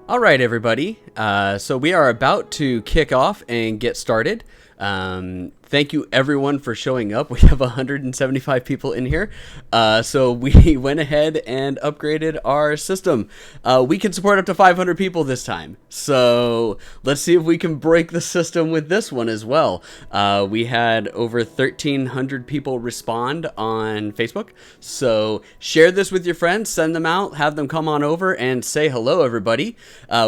All right, everybody. So we are about to kick off and get started. Thank you, everyone, for showing up. We have 175 people in here. So we went ahead and upgraded our system. We can support up to 500 people this time. So let's see if we can break the system with this one as well. We had over 1,300 people respond on Facebook. So share this with your friends, send them out, have them come on over and say hello, everybody.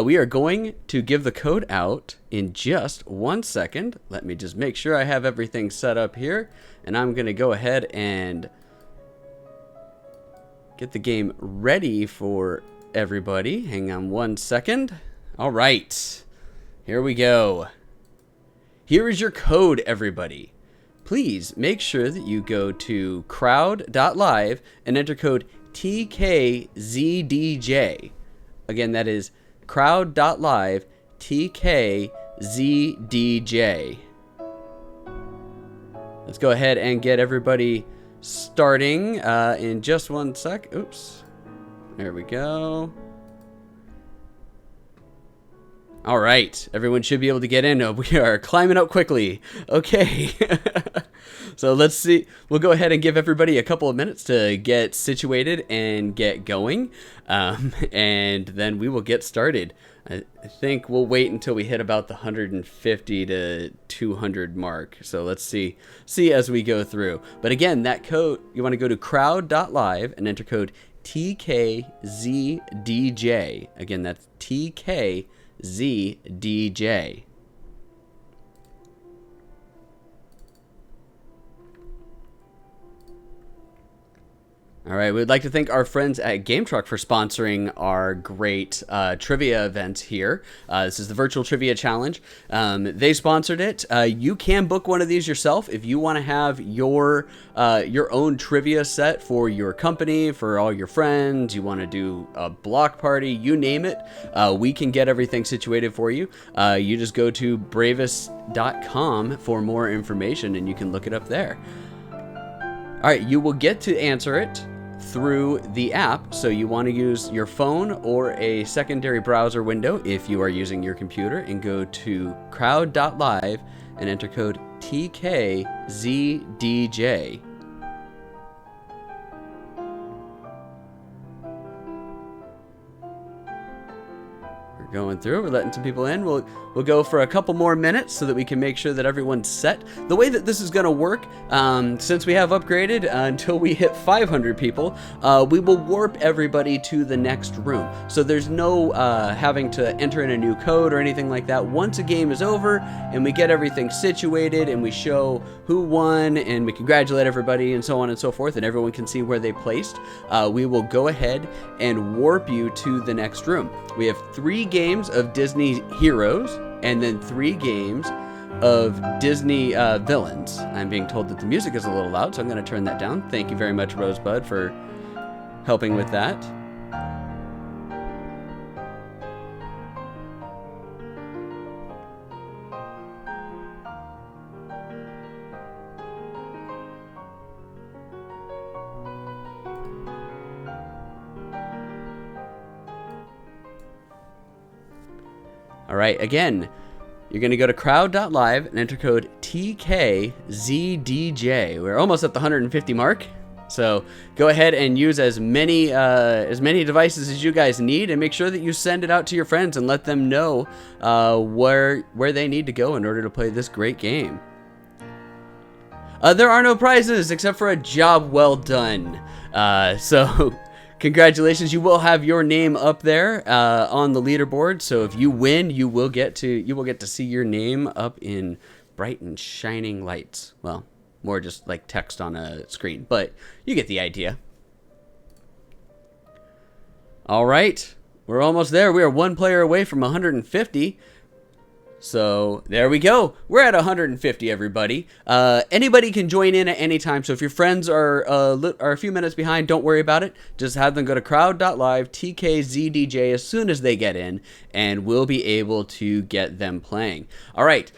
We are going to give the code out in just 1 second. Let me just make sure I have everything set up here, and I'm going to go ahead and get the game ready for everybody. Hang on 1 second. All right, here we go. Here is your code, everybody. Please make sure that you go to crowd.live and enter code TKZDJ. Again, that is crowd.live TKZDJ. Let's go ahead and get everybody starting in just 1 sec. Oops. There we go. All right. Everyone should be able to get in. We are climbing up quickly. Okay. So let's see. We'll go ahead and give everybody a couple of minutes to get situated and get going. And then we will get started. I think we'll wait until we hit about the 150 to 200 mark. So let's see as we go through. But again, that code, you want to go to crowd.live and enter code TKZDJ. Again, that's TKZDJ. All right, we'd like to thank our friends at Game Truck for sponsoring our great trivia event here. This is the Virtual Trivia Challenge. They sponsored it. You can book one of these yourself if you want to have your own trivia set for your company, for all your friends. You want to do a block party, you name it. We can get everything situated for you. You just go to bravest.com for more information, and you can look it up there. All right, you will get to answer it through the app, so you want to use your phone or a secondary browser window if you are using your computer, and go to crowd.live and enter code TKZDJ. Going through, we're letting some people in. We'll go for a couple more minutes so that we can make sure that everyone's set. The way that this is going to work, since we have upgraded until we hit 500 people, we will warp everybody to the next room. So there's no having to enter in a new code or anything like that. Once a game is over and we get everything situated and we show who won and we congratulate everybody and so on and so forth, and everyone can see where they placed, we will go ahead and warp you to the next room. We have 3 games of Disney Heroes and then 3 games of Disney Villains. I'm being told that the music is a little loud, so I'm going to turn that down. Thank you very much, Rosebud, for helping with that. All right, again, you're going to go to crowd.live and enter code TKZDJ. We're almost at the 150 mark, so go ahead and use as many devices as you guys need, and make sure that you send it out to your friends and let them know where they need to go in order to play this great game. There are no prizes except for a job well done. So congratulations, you will have your name up there on the leaderboard. So if you win, you will get to see your name up in bright and shining lights. Well, more just like text on a screen, but you get the idea. All right, we're almost there. We are 1 player away from 150. So there we go. We're at 150, everybody. Anybody can join in at any time. So if your friends are a few minutes behind, don't worry about it. Just have them go to crowd.live TKZDJ as soon as they get in, and we'll be able to get them playing. All right.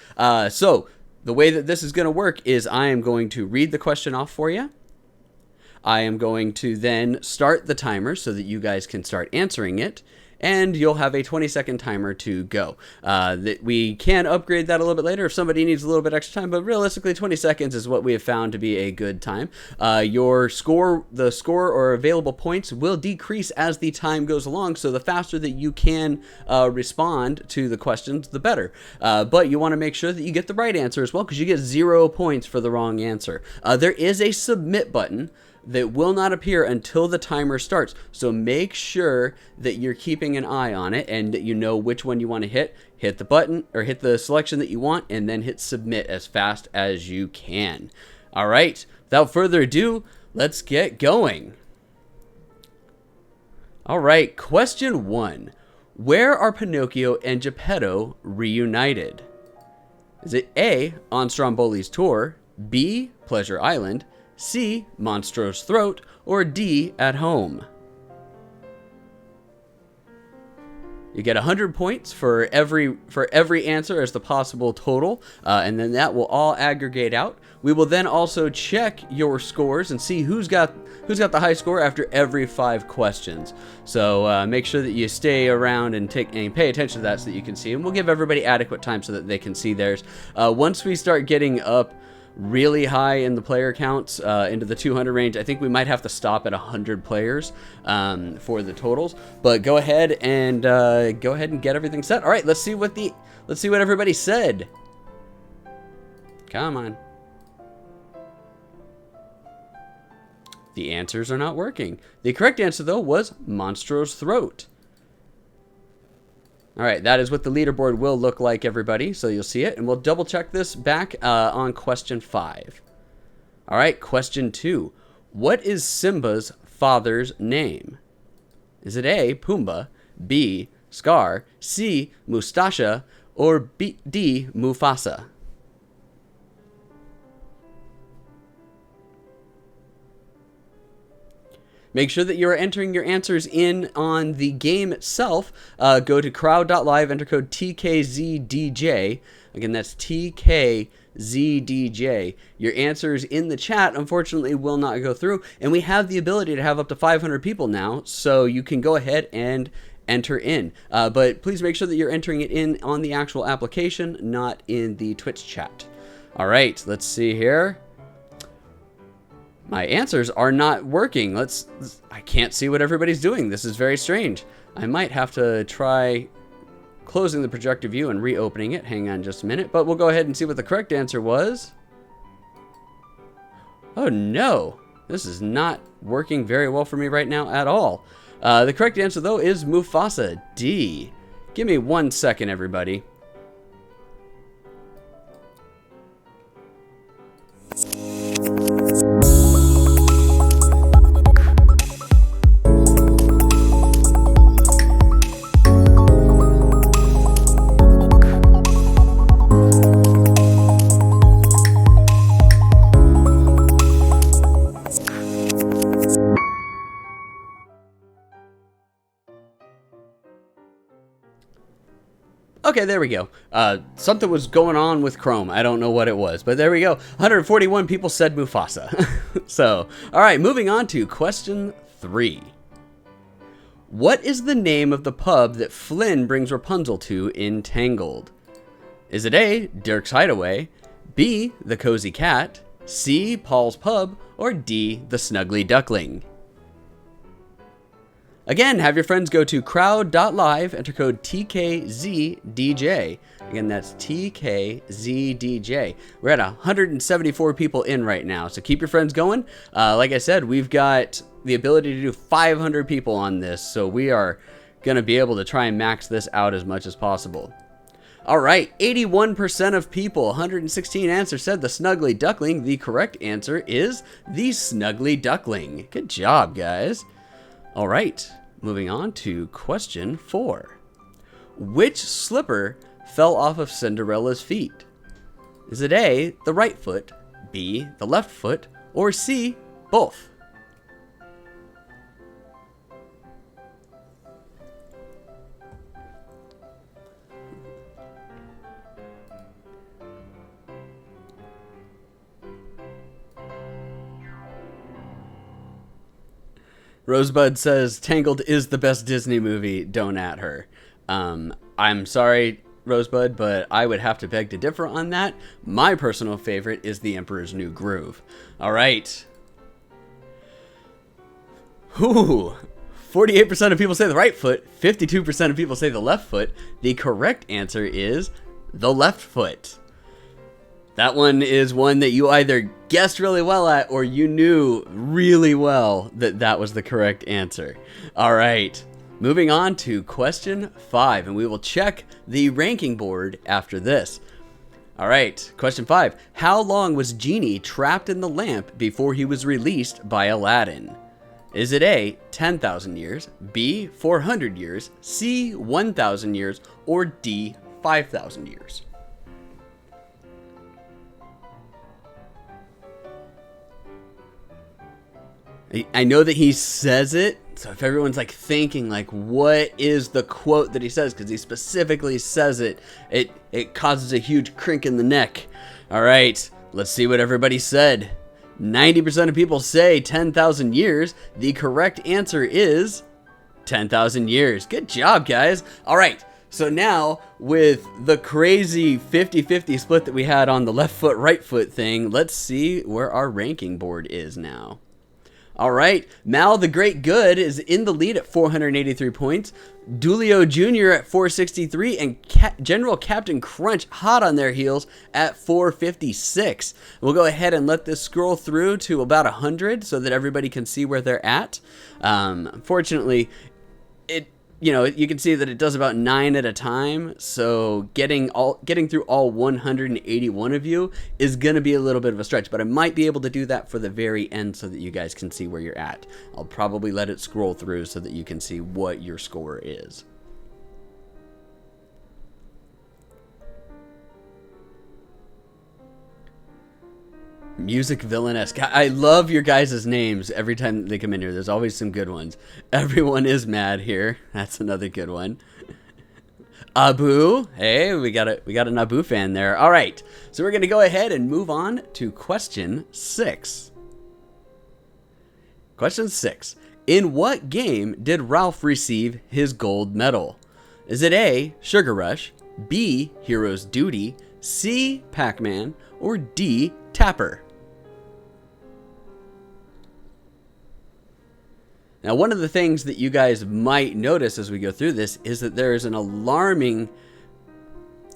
So the way that this is going to work is I am going to read the question off for you. I am going to then start the timer so that you guys can start answering it. and you'll have a 20-second timer to go. That we can upgrade that a little bit later if somebody needs a little bit extra time, but realistically 20 seconds is what we have found to be a good time. The score or available points will decrease as the time goes along, so the faster that you can respond to the questions, the better. But you want to make sure that you get the right answer as well, because you get 0 points for the wrong answer. There is a submit button that will not appear until the timer starts. So make sure that you're keeping an eye on it and that you know which one you want to hit. Hit the button or hit the selection that you want and then hit submit as fast as you can. All right, without further ado, let's get going. All right, question 1. Where are Pinocchio and Geppetto reunited? Is it A, on Stromboli's tour, B, Pleasure Island, C, Monstro's Throat, or D, at home? You get 100 points for every answer as the possible total, and then that will all aggregate out. We will then also check your scores and see who's got the high score after every 5 questions. So make sure that you stay around and pay attention to that so that you can see, and we'll give everybody adequate time so that they can see theirs. Once we start getting up really high in the player counts, into the 200 range, I think we might have to stop at 100 players for the totals. But go ahead and get everything set. All right, let's see what everybody said. Come on. The answers are not working. The correct answer though was Monstro's Throat. All right, that is what the leaderboard will look like, everybody. So you'll see it, and we'll double check this back on question 5. All right, question 2. What is Simba's father's name? Is it A, Pumbaa, B, Scar, C, Mustasha, or D, Mufasa? Make sure that you're entering your answers in on the game itself. Go to crowd.live, enter code TKZDJ. Again, that's TKZDJ. Your answers in the chat, unfortunately, will not go through. And we have the ability to have up to 500 people now, so you can go ahead and enter in. But please make sure that you're entering it in on the actual application, not in the Twitch chat. All right, let's see here. My answers are not working. I can't see what everybody's doing. This is very strange. I might have to try closing the projector view and reopening it. Hang on just a minute, but we'll go ahead and see what the correct answer was. Oh no, this is not working very well for me right now at all. The correct answer though is Mufasa, D. Give me 1 second, everybody. Okay, there we go. Something was going on with Chrome. I don't know what it was, but there we go. 141 people said Mufasa. So, all right, moving on to question 3. What is the name of the pub that Flynn brings Rapunzel to in Tangled? Is it A, Dirk's Hideaway, B, the Cozy Cat, C, Paul's Pub, or D, the Snuggly Duckling? Again, have your friends go to crowd.live, enter code TKZDJ. Again, that's TKZDJ. We're at 174 people in right now, so keep your friends going. Like I said, we've got the ability to do 500 people on this, so we are going to be able to try and max this out as much as possible. All right, 81% of people, 116 answers, said the Snuggly Duckling. The correct answer is the Snuggly Duckling. Good job, guys. All right, moving on to question 4. Which slipper fell off of Cinderella's feet? Is it A, the right foot, B, the left foot, or C, both? Rosebud says Tangled is the best Disney movie. Don't at her. I'm sorry, Rosebud, but I would have to beg to differ on that. My personal favorite is The Emperor's New Groove. All right. Ooh. 48% of people say the right foot. 52% of people say the left foot. The correct answer is the left foot. That one is one that you either guessed really well at or you knew really well that that was the correct answer. All right, moving on to question 5, and we will check the ranking board after this. All right, question 5. How long was Genie trapped in the lamp before he was released by Aladdin? Is it A, 10,000 years, B, 400 years, C, 1,000 years, or D, 5,000 years? I know that he says it, so if everyone's like thinking like what is the quote that he says, because he specifically says it, it causes a huge crink in the neck. All right, let's see what everybody said. 90% of people say 10,000 years. The correct answer is 10,000 years. Good job, guys. All right, so now with the crazy 50-50 split that we had on the left foot, right foot thing, let's see where our ranking board is now. All right, Mal the Great Good is in the lead at 483 points. Dulio Jr. at 463, and General Captain Crunch hot on their heels at 456. We'll go ahead and let this scroll through to about 100 so that everybody can see where they're at. Unfortunately, you can see that it does about 9 at a time, so getting through all 181 of you is going to be a little bit of a stretch, but I might be able to do that for the very end so that you guys can see where you're at. I'll probably let it scroll through so that you can see what your score is. Music Villanesque. I love your guys' names every time they come in here. There's always some good ones. Everyone is mad here. That's another good one. Abu. Hey, we got an Abu fan there. All right. So we're going to go ahead and move on to question 6. Question 6. In what game did Ralph receive his gold medal? Is it A, Sugar Rush, B, Hero's Duty, C, Pac-Man, or D, Tapper? Now, one of the things that you guys might notice as we go through this is that there is an alarming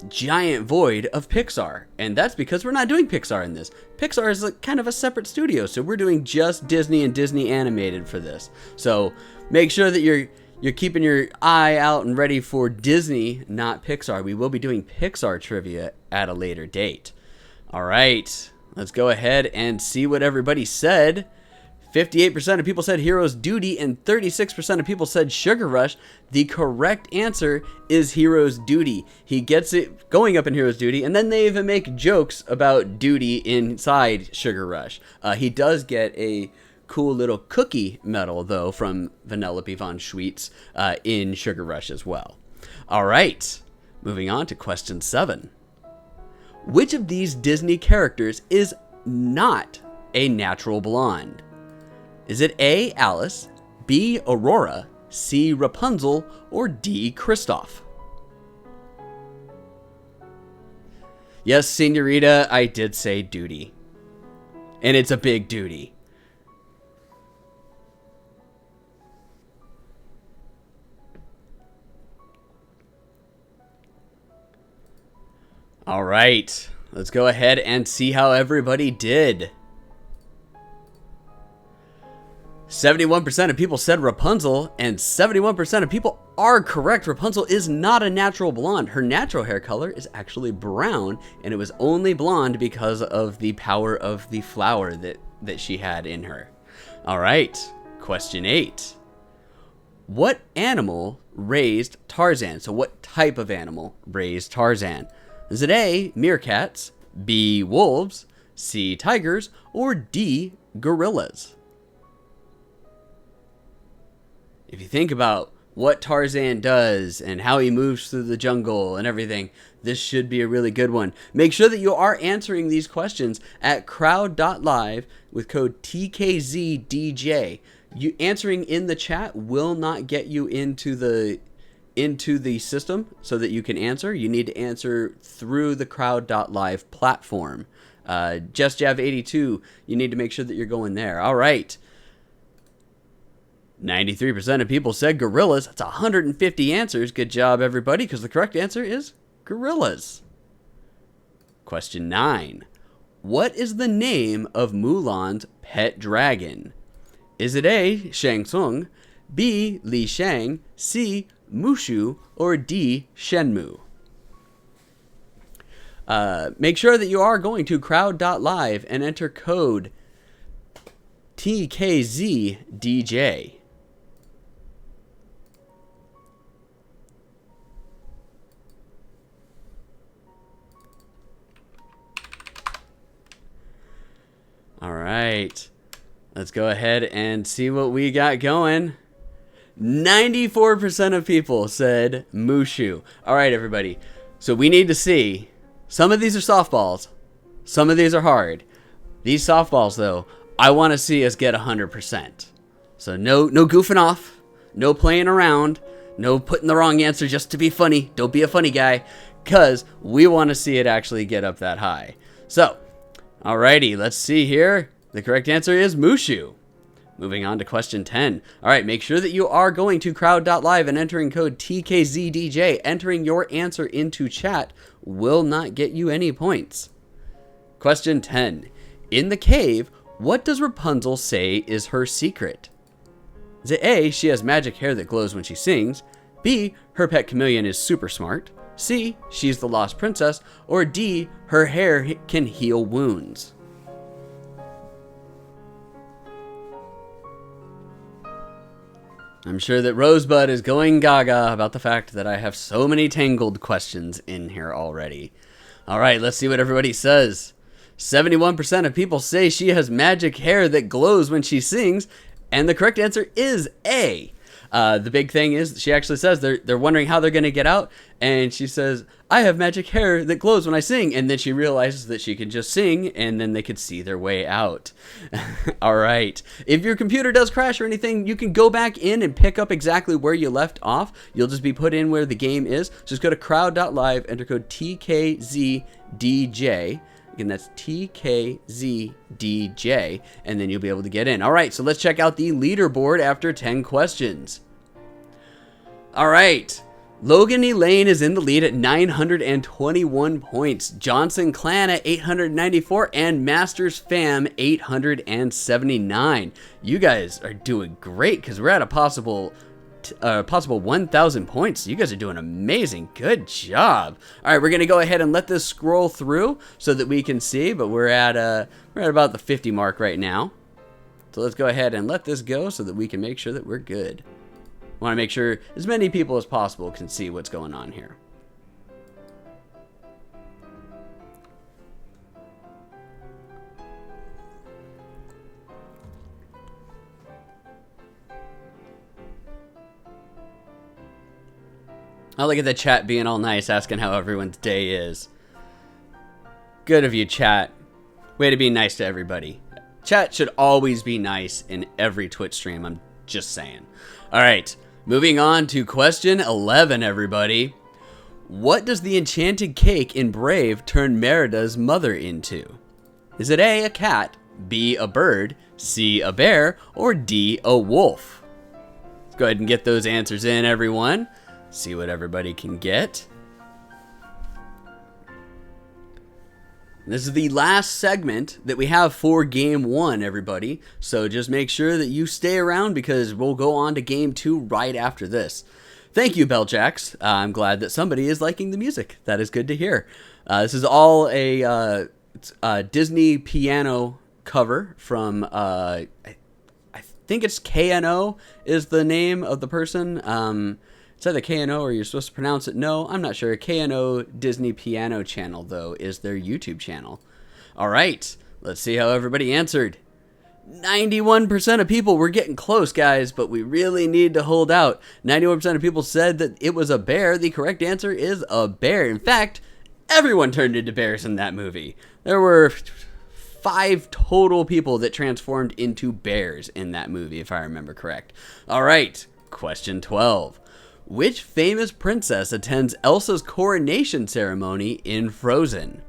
giant void of Pixar, and that's because we're not doing Pixar in this. Pixar is kind of a separate studio, so we're doing just Disney and Disney animated for this. So make sure that you're keeping your eye out and ready for Disney, not Pixar. We will be doing Pixar trivia at a later date. All right, let's go ahead and see what everybody said. 58% of people said Hero's Duty and 36% of people said Sugar Rush. The correct answer is Hero's Duty. He gets it going up in Hero's Duty, and then they even make jokes about duty inside Sugar Rush. He does get a cool little cookie medal, though, from Vanellope von Schweetz in Sugar Rush as well. All right, moving on to question 7. Which of these Disney characters is not a natural blonde? Is it A, Alice, B, Aurora, C, Rapunzel, or D, Kristoff? Yes, Senorita, I did say duty. And it's a big duty. All right, let's go ahead and see how everybody did. 71% of people said Rapunzel, and 71% of people are correct. Rapunzel is not a natural blonde. Her natural hair color is actually brown, and it was only blonde because of the power of the flower that she had in her. All right, question 8. What animal raised Tarzan? So what type of animal raised Tarzan? Is it A, meerkats, B, wolves, C, tigers, or D, gorillas? If you think about what Tarzan does and how he moves through the jungle and everything, this should be a really good one. Make sure that you are answering these questions at crowd.live with code TKZDJ. You answering in the chat will not get you into the system so that you can answer. You need to answer through the crowd.live platform. JustJav82, you need to make sure that you're going there. All right. 93% of people said gorillas. That's 150 answers. Good job, everybody, because the correct answer is gorillas. Question 9. What is the name of Mulan's pet dragon? Is it A, Shang Tsung, B, Li Shang, C, Mushu, or D, Shenmue? Make sure that you are going to crowd.live and enter code TKZDJ. All right. Let's go ahead and see what we got going. 94% of people said Mushu. All right, everybody. So we need to see. Some of these are softballs. Some of these are hard. These softballs, though, I want to see us get 100%. So no goofing off. No playing around. No putting the wrong answer just to be funny. Don't be a funny guy. Because we want to see it actually get up that high. So, alrighty, let's see here. The correct answer is Mushu. Moving on to question 10. All right, make sure that you are going to crowd.live and entering code TKZDJ. Entering your answer into chat will not get you any points. Question 10. In the cave, what does Rapunzel say is her secret? Is it A, she has magic hair that glows when she sings, B, her pet chameleon is super smart, C, she's the lost princess, or D, her hair can heal wounds? I'm sure that Rosebud is going gaga about the fact that I have so many Tangled questions in here already. All right, let's see what everybody says. 71% of people say she has magic hair that glows when she sings, and the correct answer is A. The big thing is she actually says they're wondering how they're going to get out, and she says, I have magic hair that glows when I sing, and then she realizes that she can just sing, and then they could see their way out. All right. If your computer does crash or anything, you can go back in and pick up exactly where you left off. You'll just be put in where the game is. Just go to crowd.live, enter code TKZDJ. Again, that's TKZDJ, and then you'll be able to get in. All right, so let's check out the leaderboard after 10 questions. All right, Logan Elaine is in the lead at 921 points. Johnson Clan at 894, and Masters Fam 879. You guys are doing great because we're at a possible 1,000 points. You guys are doing amazing. Good job. All right, we're gonna go ahead and let this scroll through so that we can see, but we're at about the 50 mark right now. So let's go ahead and let this go so that we can make sure that we're good. Want to make sure as many people as possible can see what's going on here. I look at the chat being all nice, asking how everyone's day is. Good of you, chat. Way to be nice to everybody. Chat should always be nice in every Twitch stream, I'm just saying. All right, moving on to question 11, everybody. What does the enchanted cake in Brave turn Merida's mother into? Is it A, a cat, B, a bird, C, a bear, or D, a wolf? Let's go ahead and get those answers in, everyone. See what everybody can get. This is the last segment that we have for Game 1, everybody. So just make sure that you stay around because we'll go on to Game 2 right after this. Thank you, Belljacks. I'm glad that somebody is liking the music. That is good to hear. This is all a Disney piano cover from, I think it's KNO is the name of the person. It's either KNO or you're supposed to pronounce it no. I'm not sure. KNO Disney Piano Channel, though, is their YouTube channel. All right. Let's see how everybody answered. 91% of people were getting close, guys, but we really need to hold out. 91% of people said that it was a bear. The correct answer is a bear. In fact, everyone turned into bears in that movie. There were 5 total people that transformed into bears in that movie, if I remember correct. All right, question 12. Which famous princess attends Elsa's coronation ceremony in Frozen?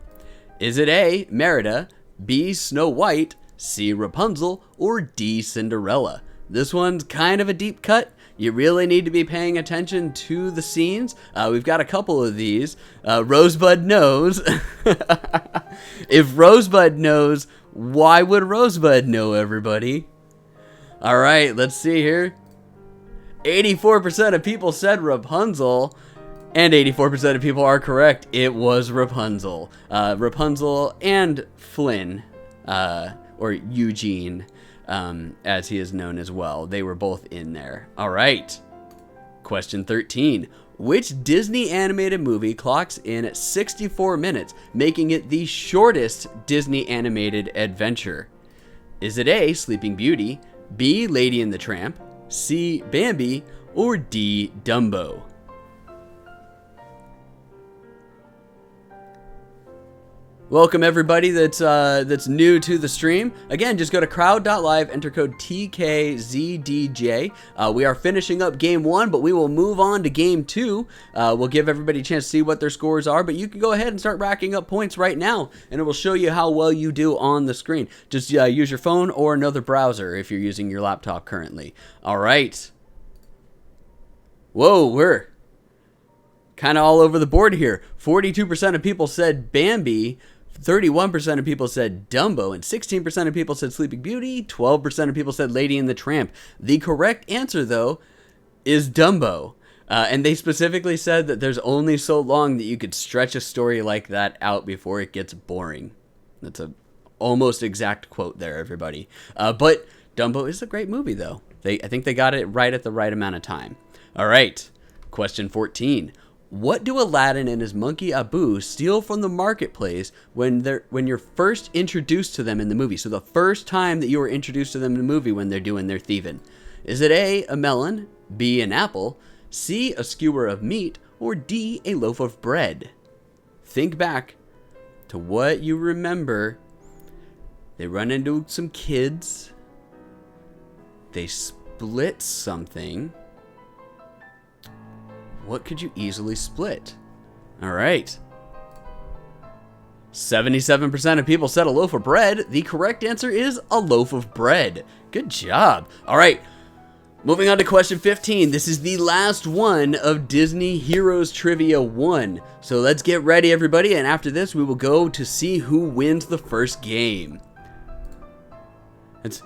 Is it A, Merida, B, Snow White, C, Rapunzel, or D, Cinderella? This one's kind of a deep cut. You really need to be paying attention to the scenes. We've got a couple of these. Rosebud knows. If Rosebud knows, why would Rosebud know, everybody? All right, let's see here. 84% of people said Rapunzel, and 84% of people are correct. It was Rapunzel. Rapunzel and Flynn, or Eugene, as he is known as well. They were both in there. All right. Question 13. Which Disney animated movie clocks in at 64 minutes, making it the shortest Disney animated adventure? Is it A, Sleeping Beauty, B, Lady and the Tramp, C, Bambi, or D, Dumbo? Welcome everybody that's new to the stream. Again, just go to crowd.live, enter code TKZDJ. We are finishing up game 1, but we will move on to game 2. We'll give everybody a chance to see what their scores are, but you can go ahead and start racking up points right now, and it will show you how well you do on the screen. Just use your phone or another browser if you're using your laptop currently. All right. Whoa, we're kind of all over the board here. 42% of people said Bambi, 31% of people said Dumbo, and 16% of people said Sleeping Beauty, 12% of people said Lady and the Tramp. The correct answer, though, is Dumbo. And they specifically said that there's only so long that you could stretch a story like that out before it gets boring. That's a almost exact quote there, everybody. But Dumbo is a great movie, though. I think they got it right at the right amount of time. All right, question 14. What do Aladdin and his monkey Abu steal from the marketplace when you're first introduced to them in the movie? So the first time that you were introduced to them in the movie when they're doing their thieving. Is it A, a melon, B, an apple, C, a skewer of meat, or D, a loaf of bread? Think back to what you remember. They run into some kids. They split something. What could you easily split? All right. 77% of people said a loaf of bread. The correct answer is a loaf of bread. Good job. All right. Moving on to question 15. This is the last one of Disney Heroes Trivia 1. So let's get ready, everybody. And after this, we will go to see who wins the first game. It's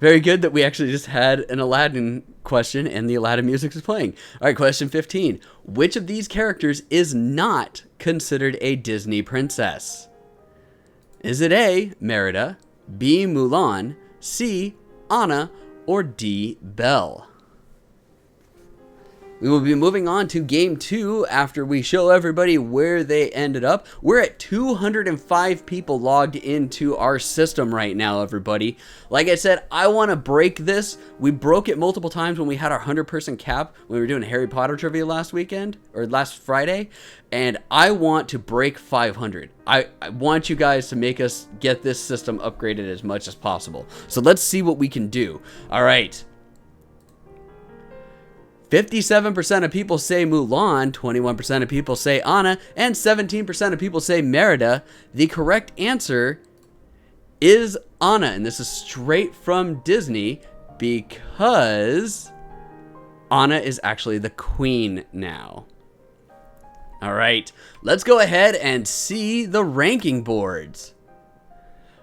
very good that we actually just had an Aladdin question and the Aladdin music is playing. All right, question 15. Which of these characters is not considered a Disney princess? Is it A, Merida, B, Mulan, C, Anna, or D, Belle? We will be moving on to game 2 after we show everybody where they ended up. We're at 205 people logged into our system right now, everybody. Like I said, I want to break this. We broke it multiple times when we had our 100-person cap when we were doing Harry Potter trivia last weekend, or last Friday, and I want to break 500. I want you guys to make us get this system upgraded as much as possible. So let's see what we can do. All right. 57% of people say Mulan, 21% of people say Anna, and 17% of people say Merida. The correct answer is Anna, and this is straight from Disney because Anna is actually the queen now. All right, let's go ahead and see the ranking boards.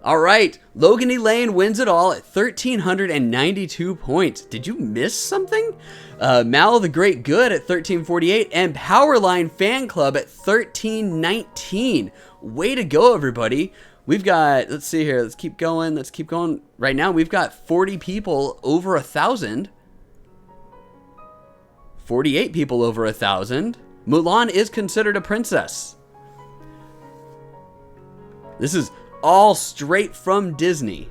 All right, Logan Elaine wins it all at 1,392 points. Did you miss something? Mal the Great Good at 1,348 and Powerline Fan Club at 1,319. Way to go, everybody. We've got, let's see here, let's keep going. Right now, we've got 40 people over 1,000. 48 people over 1,000. Mulan is considered a princess. This is all straight from Disney.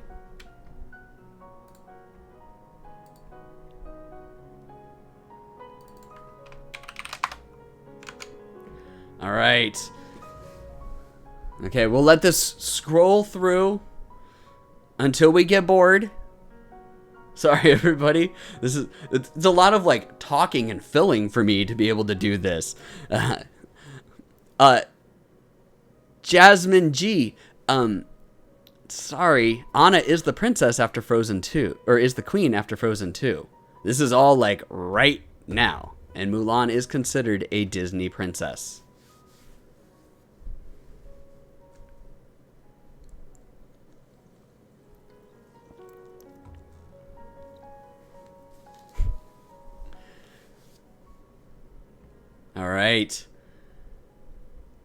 All right. Okay, we'll let this scroll through. until we get bored. Sorry, everybody. It's a lot of like talking and filling for me to be able to do this. Jasmine G. Sorry, Anna is the princess after Frozen 2, or is the queen after Frozen 2. This is all like right now, and Mulan is considered a Disney princess. All right.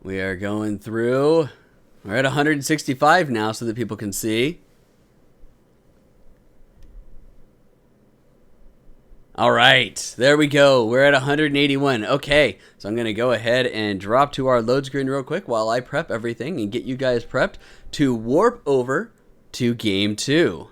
We are going through. We're at 165 now so that people can see. All right. There we go. We're at 181. Okay. So I'm going to go ahead and drop to our load screen real quick while I prep everything and get you guys prepped to warp over to game 2.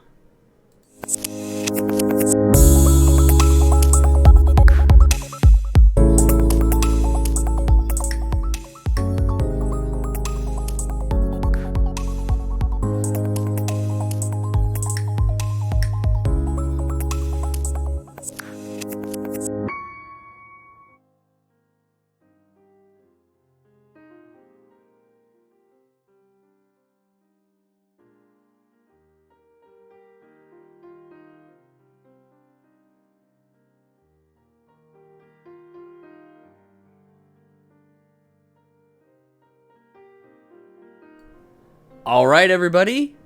All right, everybody.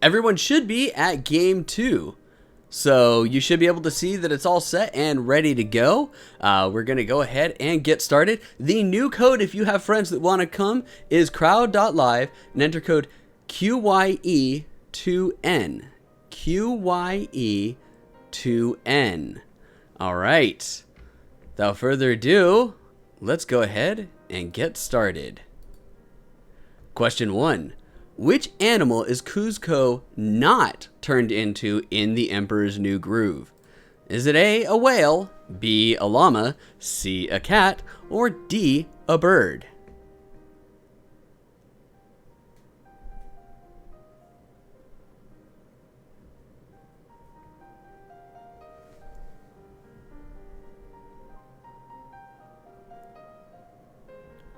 Everyone should be at game 2. So you should be able to see that it's all set and ready to go. We're going to go ahead and get started. The new code, if you have friends that want to come, is crowd.live and enter code QYE2N. QYE2N. All right. Without further ado, let's go ahead and get started. Question 1. Which animal is Kuzco not turned into in The Emperor's New Groove? Is it A, a whale, B, a llama, C, a cat, or D, a bird?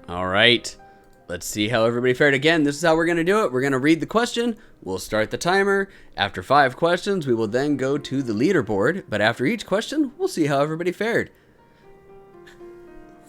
All right. Let's see how everybody fared. Again, this is how we're going to do it. We're going to read the question. We'll start the timer. After 5 questions, we will then go to the leaderboard. But after each question, we'll see how everybody fared.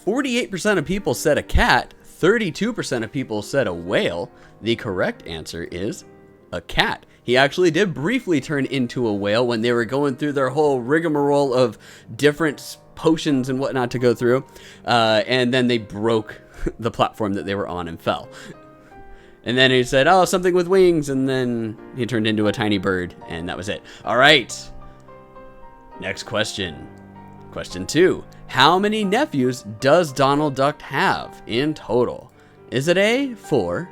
48% of people said a cat. 32% of people said a whale. The correct answer is a cat. He actually did briefly turn into a whale when they were going through their whole rigmarole of different potions and whatnot to go through. And then they broke the platform that they were on and fell. And then he said, oh, something with wings. And then he turned into a tiny bird. And that was it. All right. Next question. Question 2. How many nephews does Donald Duck have in total? Is it A, 4,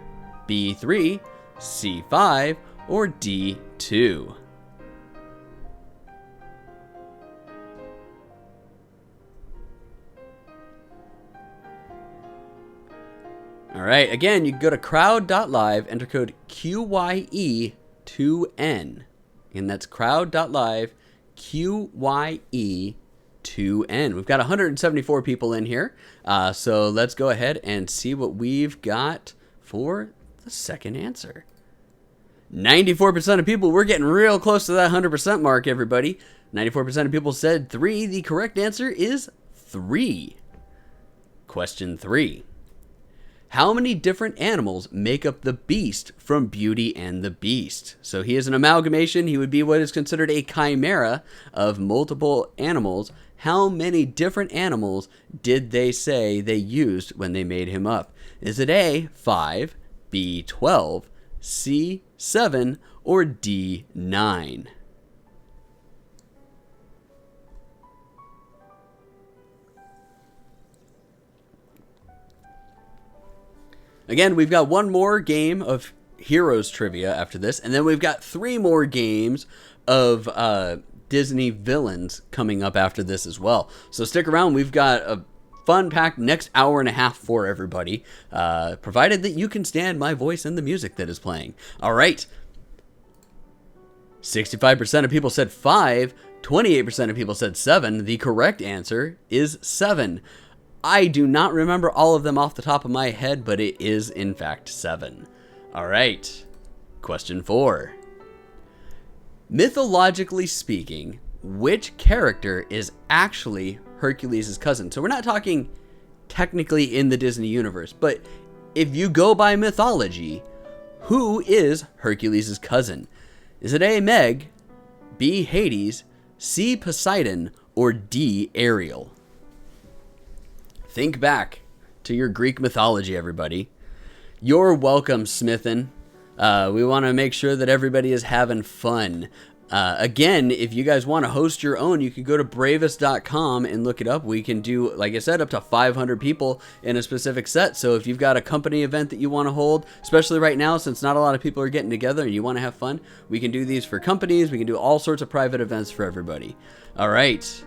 B, 3, C, 5, or D, 2? All right, again, you can go to crowd.live, enter code QYE2N. And that's crowd.live, QYE2N. We've got 174 people in here. So let's go ahead and see what we've got for the second answer. 94% of people, we're getting real close to that 100% mark, everybody. 94% of people said 3. The correct answer is 3. Question 3. How many different animals make up the Beast from Beauty and the Beast? So he is an amalgamation. He would be what is considered a chimera of multiple animals. How many different animals did they say they used when they made him up? Is it A, 5, B, 12, C, 7, or D, 9? Again, we've got one more game of Heroes trivia after this, and then we've got 3 more games of Disney Villains coming up after this as well. So stick around. We've got a fun-packed next hour and a half for everybody, provided that you can stand my voice and the music that is playing. All right. 65% of people said 5. 28% of people said 7. The correct answer is 7. I do not remember all of them off the top of my head, but it is in fact 7. All right. Question 4. Mythologically speaking, which character is actually Hercules' cousin? So we're not talking technically in the Disney universe, but if you go by mythology, who is Hercules' cousin? Is it A, Meg, B, Hades, C, Poseidon, or D, Ariel? Think back to your Greek mythology, everybody. You're welcome, Smithin. We want to make sure that everybody is having fun. Again, if you guys want to host your own, you can go to bravest.com and look it up. We can do, like I said, up to 500 people in a specific set. So if you've got a company event that you want to hold, especially right now, since not a lot of people are getting together and you want to have fun, we can do these for companies. We can do all sorts of private events for everybody. All right.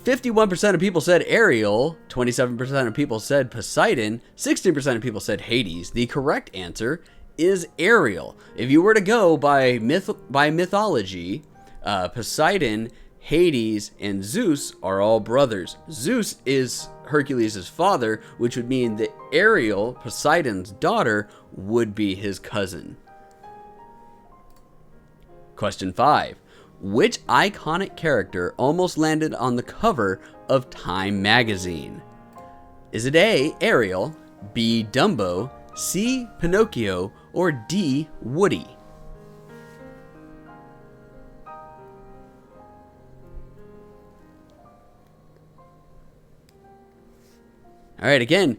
51% of people said Ariel, 27% of people said Poseidon, 16% of people said Hades. The correct answer is Ariel. If you were to go by mythology, Poseidon, Hades, and Zeus are all brothers. Zeus is Hercules' father, which would mean that Ariel, Poseidon's daughter, would be his cousin. Question 5. Which iconic character almost landed on the cover of Time magazine? Is it A, Ariel, B, Dumbo, C, Pinocchio, or D, Woody? All right, again,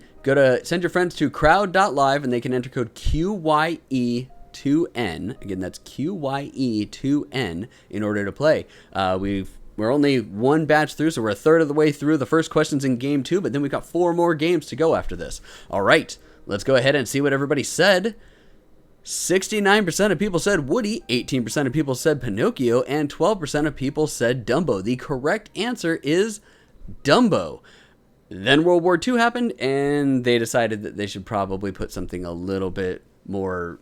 send your friends to crowd.live and they can enter code QYE2N. Again, that's QYE2N in order to play. We're only one batch through, so we're a third of the way through. The first question's in game 2, but then we've got 4 more games to go after this. All right, let's go ahead and see what everybody said. 69% of people said Woody, 18% of people said Pinocchio, and 12% of people said Dumbo. The correct answer is Dumbo. Then World War II happened, and they decided that they should probably put something a little bit more,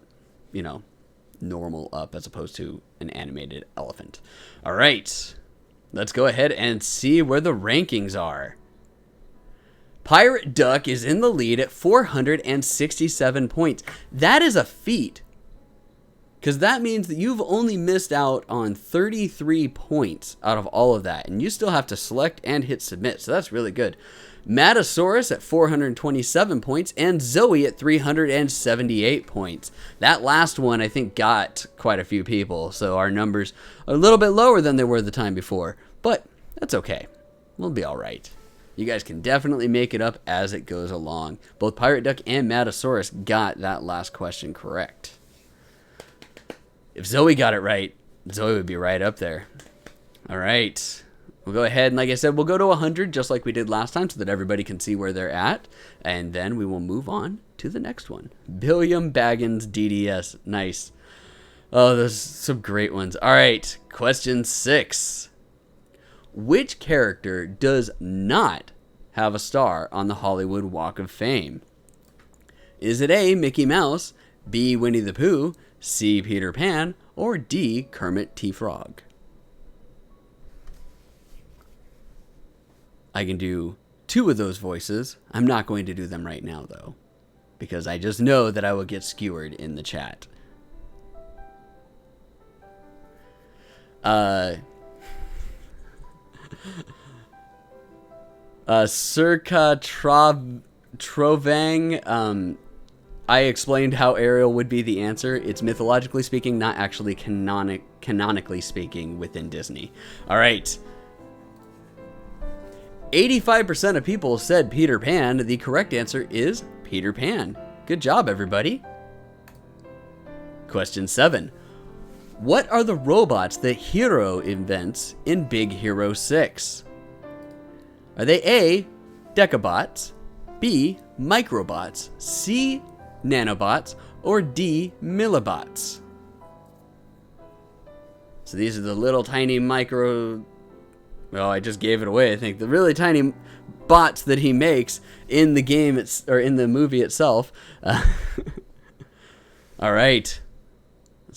normal up as opposed to an animated elephant. All right, let's go ahead and see where the rankings are. Pirate Duck is in the lead at 467 points. That is a feat, because that means that you've only missed out on 33 points out of all of that, and you still have to select and hit submit, so that's really good. Matasaurus at 427 points, and Zoe at 378 points. That last one, I think, got quite a few people, so our numbers are a little bit lower than they were the time before, but that's okay. We'll be all right. You guys can definitely make it up as it goes along. Both Pirate Duck and Matasaurus got that last question correct. If Zoe got it right, Zoe would be right up there. All right. We'll go ahead and, like I said, we'll go to 100 just like we did last time so that everybody can see where they're at. And then we will move on to the next one. Billiam Baggins DDS. Nice. Oh, those are some great ones. All right. Question 6. Which character does not have a star on the Hollywood Walk of Fame? Is it A, Mickey Mouse, B, Winnie the Pooh, C, Peter Pan, or D, Kermit T. Frog? I can do 2 of those voices. I'm not going to do them right now, though, because I just know that I will get skewered in the chat. Circa Trovang, I explained how Ariel would be the answer. It's mythologically speaking, not actually canonically speaking within Disney. All right. 85% of people said Peter Pan. The correct answer is Peter Pan. Good job, everybody. Question 7. What are the robots that Hero invents in Big Hero 6? Are they A, Decabots, B, Microbots, C, Nanobots, or D, Millibots? So these are the little tiny well, I just gave it away, I think. The really tiny bots that he makes in the game, or in the movie itself. All right.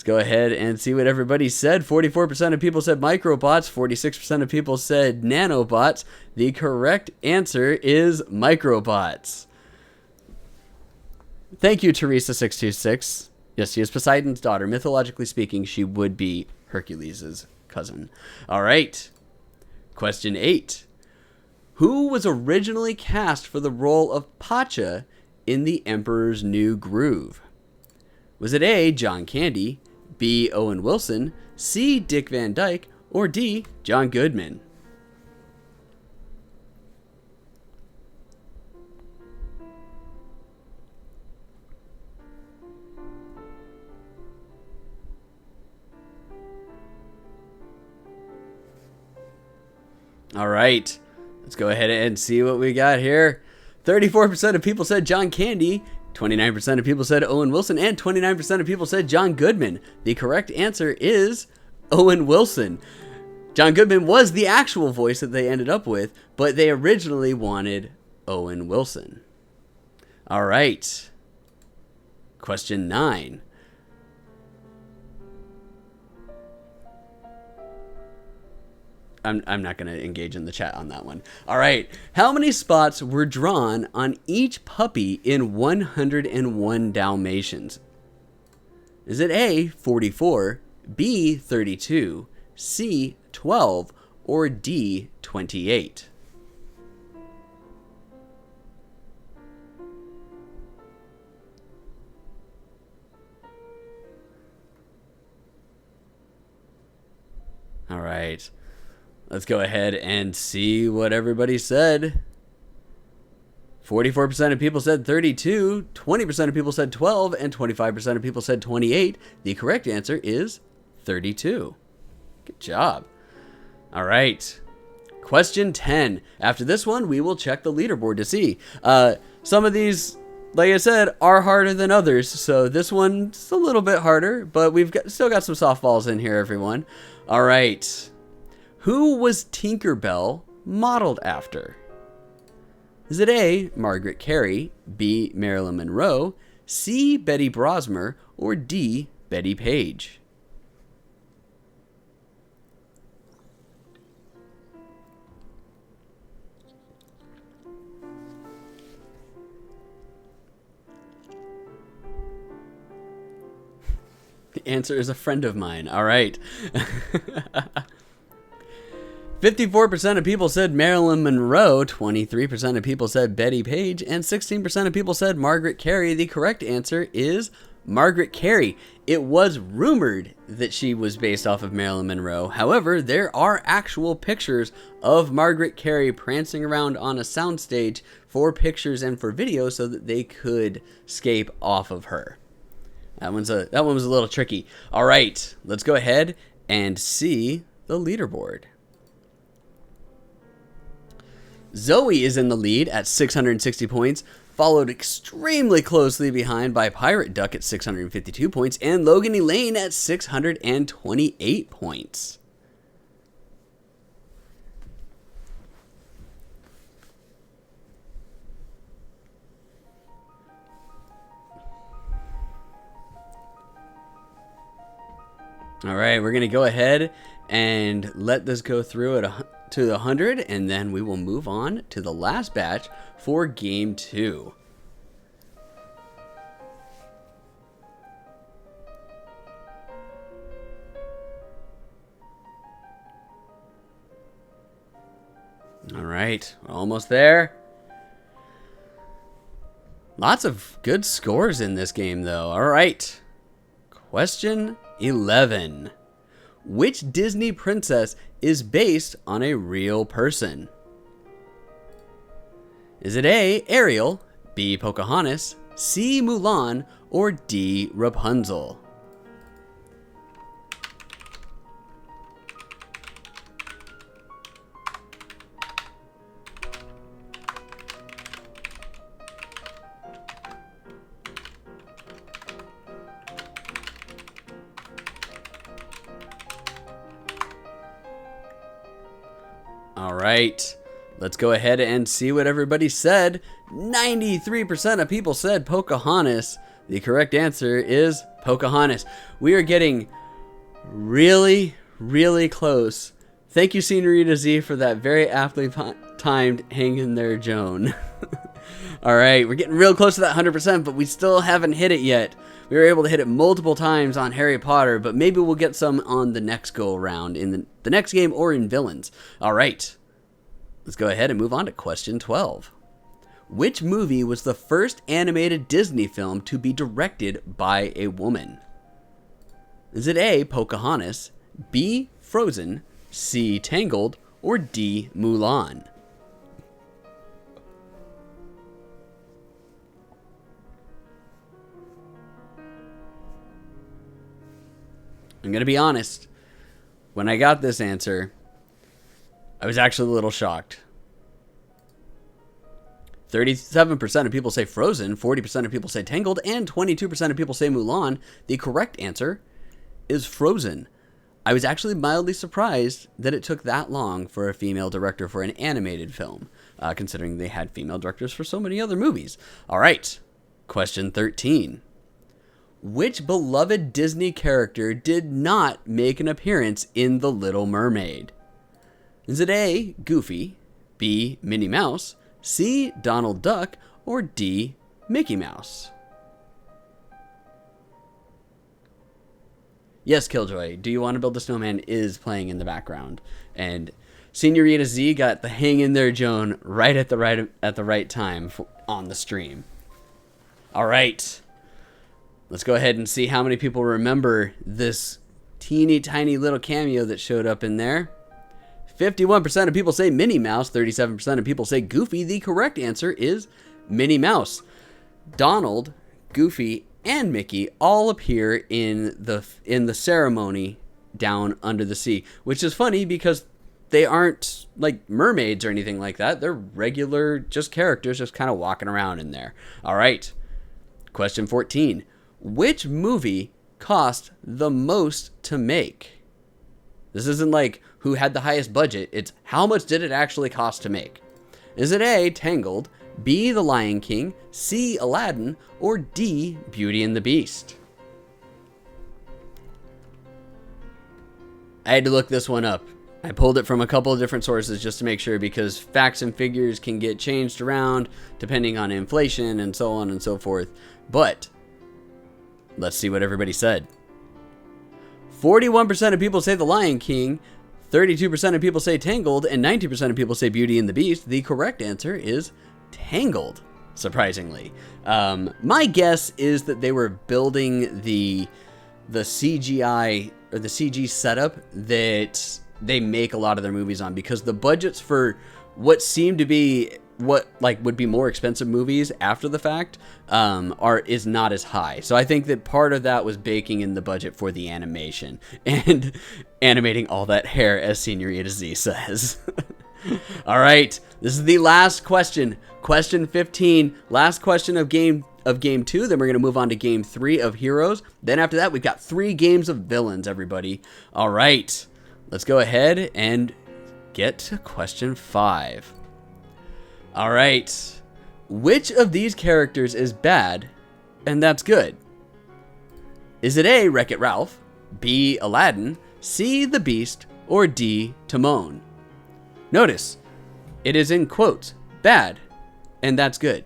Let's go ahead and see what everybody said. 44% of people said microbots. 46% of people said nanobots. The correct answer is microbots. Thank you, Teresa626. Yes, she is Poseidon's daughter. Mythologically speaking, she would be Hercules' cousin. All right. Question 8. Who was originally cast for the role of Pacha in The Emperor's New Groove? Was it A, John Candy, B, Owen Wilson, C, Dick Van Dyke, or D, John Goodman? All right, let's go ahead and see what we got here. 34% of people said John Candy, 29% of people said Owen Wilson, and 29% of people said John Goodman. The correct answer is Owen Wilson. John Goodman was the actual voice that they ended up with, but they originally wanted Owen Wilson. All right. Question 9. I'm not going to engage in the chat on that one. All right. How many spots were drawn on each puppy in 101 Dalmatians? Is it A, 44, B, 32, C, 12, or D, 28? All right. Let's go ahead and see what everybody said. 44% of people said 32, 20% of people said 12, and 25% of people said 28. The correct answer is 32. Good job. All right. Question 10. After this one, we will check the leaderboard to see. Some of these, like I said, are harder than others. So this one's a little bit harder, but we've still got some softballs in here, everyone. All right. Who was Tinkerbell modeled after? Is it A, Margaret Carey, B, Marilyn Monroe, C, Betty Brosmer, or D, Betty Page? The answer is a friend of mine. All right. 54% of people said Marilyn Monroe, 23% of people said Betty Page, and 16% of people said Margaret Carey. The correct answer is Margaret Carey. It was rumored that she was based off of Marilyn Monroe. However, there are actual pictures of Margaret Carey prancing around on a soundstage for pictures and for video so that they could scape off of her. That one was a little tricky. All right, let's go ahead and see the leaderboard. Zoe is in the lead at 660 points, followed extremely closely behind by Pirate Duck at 652 points and Logan Elaine at 628 points. All right, we're going to go ahead and let this go through to the 100, and then we will move on to the last batch for Game 2. All right, we're almost there. Lots of good scores in this game, though. All right, question 11. Which Disney princess is based on a real person? Is it A, Ariel, B, Pocahontas, C, Mulan, or D, Rapunzel? All right, let's go ahead and see what everybody said. 93% of people said Pocahontas. The correct answer is Pocahontas. We are getting really, really close. Thank you, Senorita Z, for that very aptly timed hang in there, Joan. All right, we're getting real close to that 100%, but we still haven't hit it yet. We were able to hit it multiple times on Harry Potter, but maybe we'll get some on the next go-around in the next game or in Villains. All right, let's go ahead and move on to question 12. Which movie was the first animated Disney film to be directed by a woman? Is it A, Pocahontas, B, Frozen, C, Tangled, or D, Mulan? I'm going to be honest. When I got this answer, I was actually a little shocked. 37% of people say Frozen, 40% of people say Tangled, and 22% of people say Mulan. The correct answer is Frozen. I was actually mildly surprised that it took that long for a female director for an animated film, considering they had female directors for so many other movies. All right, question 13. Which beloved Disney character did not make an appearance in The Little Mermaid? Is it A, Goofy, B, Minnie Mouse, C, Donald Duck, or D, Mickey Mouse? Yes, Killjoy, Do You Want to Build a Snowman is playing in the background. And Senorita Z got the hang in there, Joan, right at the right time on the stream. All right. Let's go ahead and see how many people remember this teeny tiny little cameo that showed up in there. 51% of people say Minnie Mouse, 37% of people say Goofy. The correct answer is Minnie Mouse. Donald, Goofy, and Mickey all appear in the ceremony down under the sea, which is funny because they aren't like mermaids or anything like that. They're regular just characters just kind of walking around in there. All right. Question 14. Which movie cost the most to make? This isn't like who had the highest budget. It's how much did it actually cost to make? Is it A, Tangled, B, The Lion King, C, Aladdin, or D, Beauty and the Beast? I had to look this one up. I pulled it from a couple of different sources just to make sure, because facts and figures can get changed around depending on inflation and so on and so forth. But let's see what everybody said. 41% of people say The Lion King, 32% of people say Tangled, and 90% of people say Beauty and the Beast. The correct answer is Tangled, surprisingly. My guess is that they were building the CGI or the CG setup that they make a lot of their movies on, because the budgets for what seem to be what would be more expensive movies after the fact is not as high. So I think that part of that was baking in the budget for the animation and animating all that hair, as Senorita Z says. All right, this is the last question. Question 15, last question of game 2. Then we're going to move on to game 3 of Heroes. Then after that, we've got 3 games of Villains, everybody. All right, let's go ahead and get to question 5. All right, which of these characters is bad and that's good? Is it A, Wreck-It Ralph, B, Aladdin, C, the Beast, or D, Timon? Notice, it is in quotes, bad and that's good.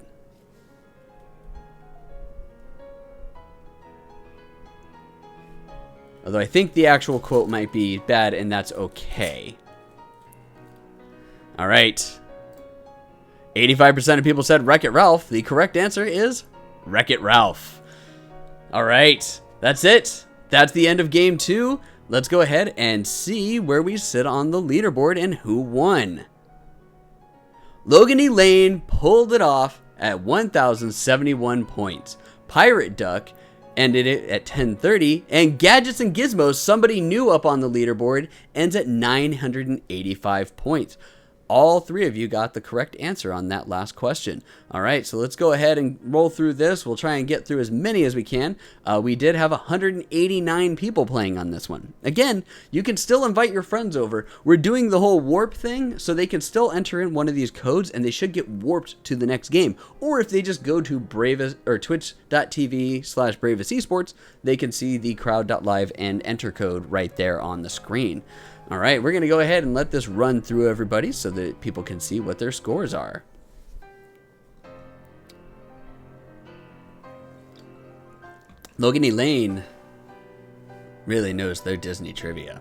Although I think the actual quote might be bad and that's okay. All right. 85% of people said Wreck-It Ralph. The correct answer is Wreck-It Ralph. All right, that's it. That's the end of game 2. Let's go ahead and see where we sit on the leaderboard and who won. Logan E. Lane pulled it off at 1,071 points. Pirate Duck ended it at 1030, and Gadgets and Gizmos, somebody new up on the leaderboard, ends at 985 points. all three of you got the correct answer on that last question. All right, so let's go ahead and roll through this. We'll try and get through as many as we can. We did have 189 people playing on this one. Again, you can still invite your friends over. We're doing the whole warp thing, so they can still enter in one of these codes, and they should get warped to the next game. Or if they just go to twitch.tv/Bravest Esports, they can see the crowd.live and enter code right there on the screen. All right, we're going to go ahead and let this run through everybody so that people can see what their scores are. Logan Elaine really knows their Disney trivia.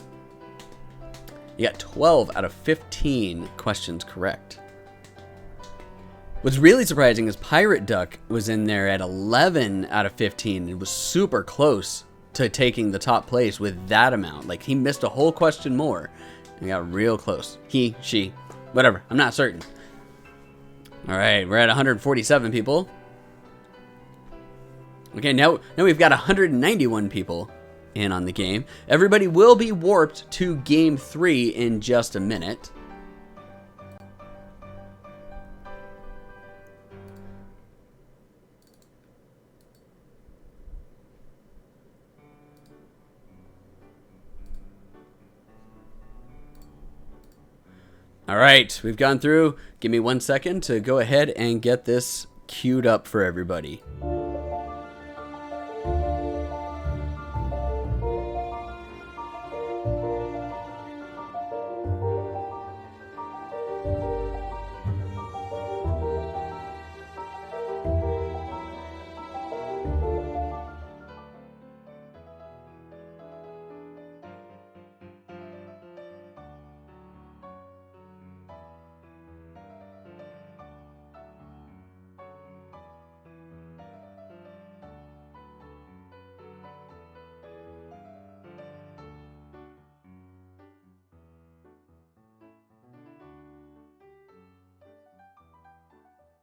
You got 12 out of 15 questions correct. What's really surprising is Pirate Duck was in there at 11 out of 15 and was super close to taking the top place with that amount. Like, he missed a whole question more and got real close. He, she, whatever. I'm not certain. All right, we're at 147 people. Okay, now we've got 191 people in on the game. Everybody will be warped to Game 3 in just a minute. All right, we've gone through. Give me 1 second to go ahead and get this queued up for everybody.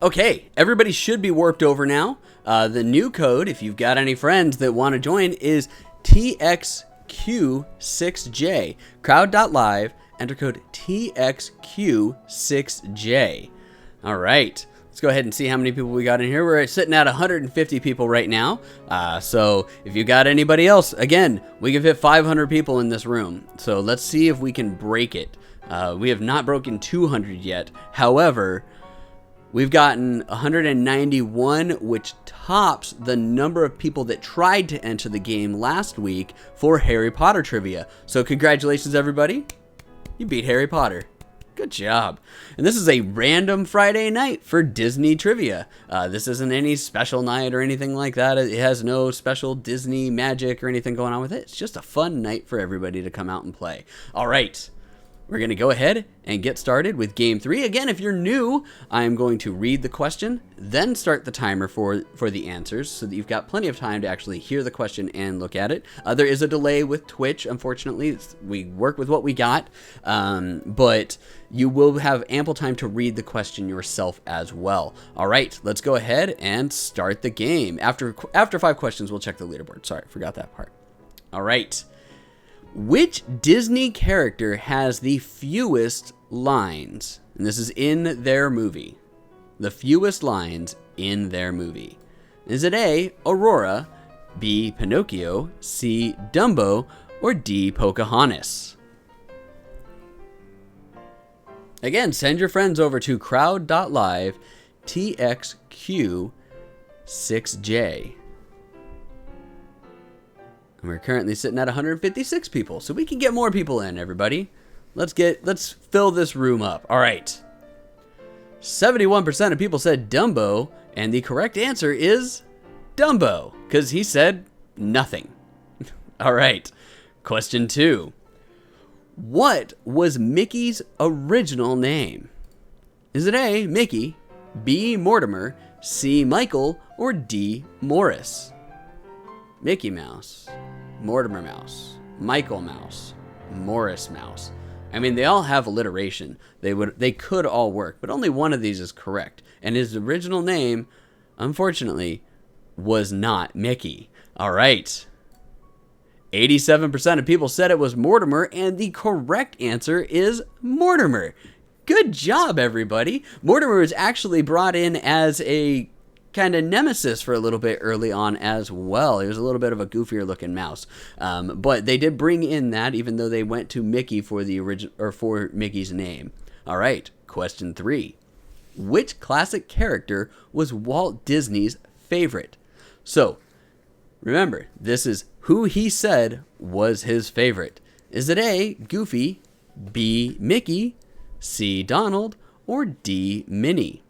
Okay, everybody should be warped over now. The new code, if you've got any friends that want to join, is TXQ6J. Crowd.live, enter code TXQ6J. All right, let's go ahead and see how many people we got in here. We're sitting at 150 people right now. So if you got anybody else, again, we can fit 500 people in this room. So let's see if we can break it. We have not broken 200 yet. However, we've gotten 191, which tops the number of people that tried to enter the game last week for Harry Potter trivia. So congratulations, everybody. You beat Harry Potter. Good job. And this is a random Friday night for Disney trivia. This isn't any special night or anything like that. It has no special Disney magic or anything going on with it. It's just a fun night for everybody to come out and play. All right. We're going to go ahead and get started with Game 3. Again, if you're new, I'm going to read the question, then start the timer for the answers so that you've got plenty of time to actually hear the question and look at it. There is a delay with Twitch, unfortunately. We work with what we got, but you will have ample time to read the question yourself as well. All right, let's go ahead and start the game. After 5 questions, we'll check the leaderboard. Sorry, forgot that part. All right. Which Disney character has the fewest lines? And this is in their movie. The fewest lines in their movie. Is it A, Aurora, B, Pinocchio, C, Dumbo, or D, Pocahontas? Again, send your friends over to crowd.live TXQ6J. And we're currently sitting at 156 people, so we can get more people in, everybody. Let's fill this room up. All right. 71% of people said Dumbo, and the correct answer is Dumbo, because he said nothing. All right. Question 2. What was Mickey's original name? Is it A, Mickey, B, Mortimer, C, Michael, or D, Morris? Mickey Mouse, Mortimer Mouse, Michael Mouse, Morris Mouse. I mean, they all have alliteration. They could all work, but only one of these is correct. And his original name, unfortunately, was not Mickey. All right. 87% of people said it was Mortimer, and the correct answer is Mortimer. Good job, everybody. Mortimer was actually brought in as a kind of nemesis for a little bit early on as well. He was a little bit of a goofier looking mouse. But they did bring in that, even though they went to Mickey for the original, or for Mickey's name. All right, question 3. Which classic character was Walt Disney's favorite? So, remember, this is who he said was his favorite. Is it A, Goofy, B, Mickey, C, Donald, or D, Minnie?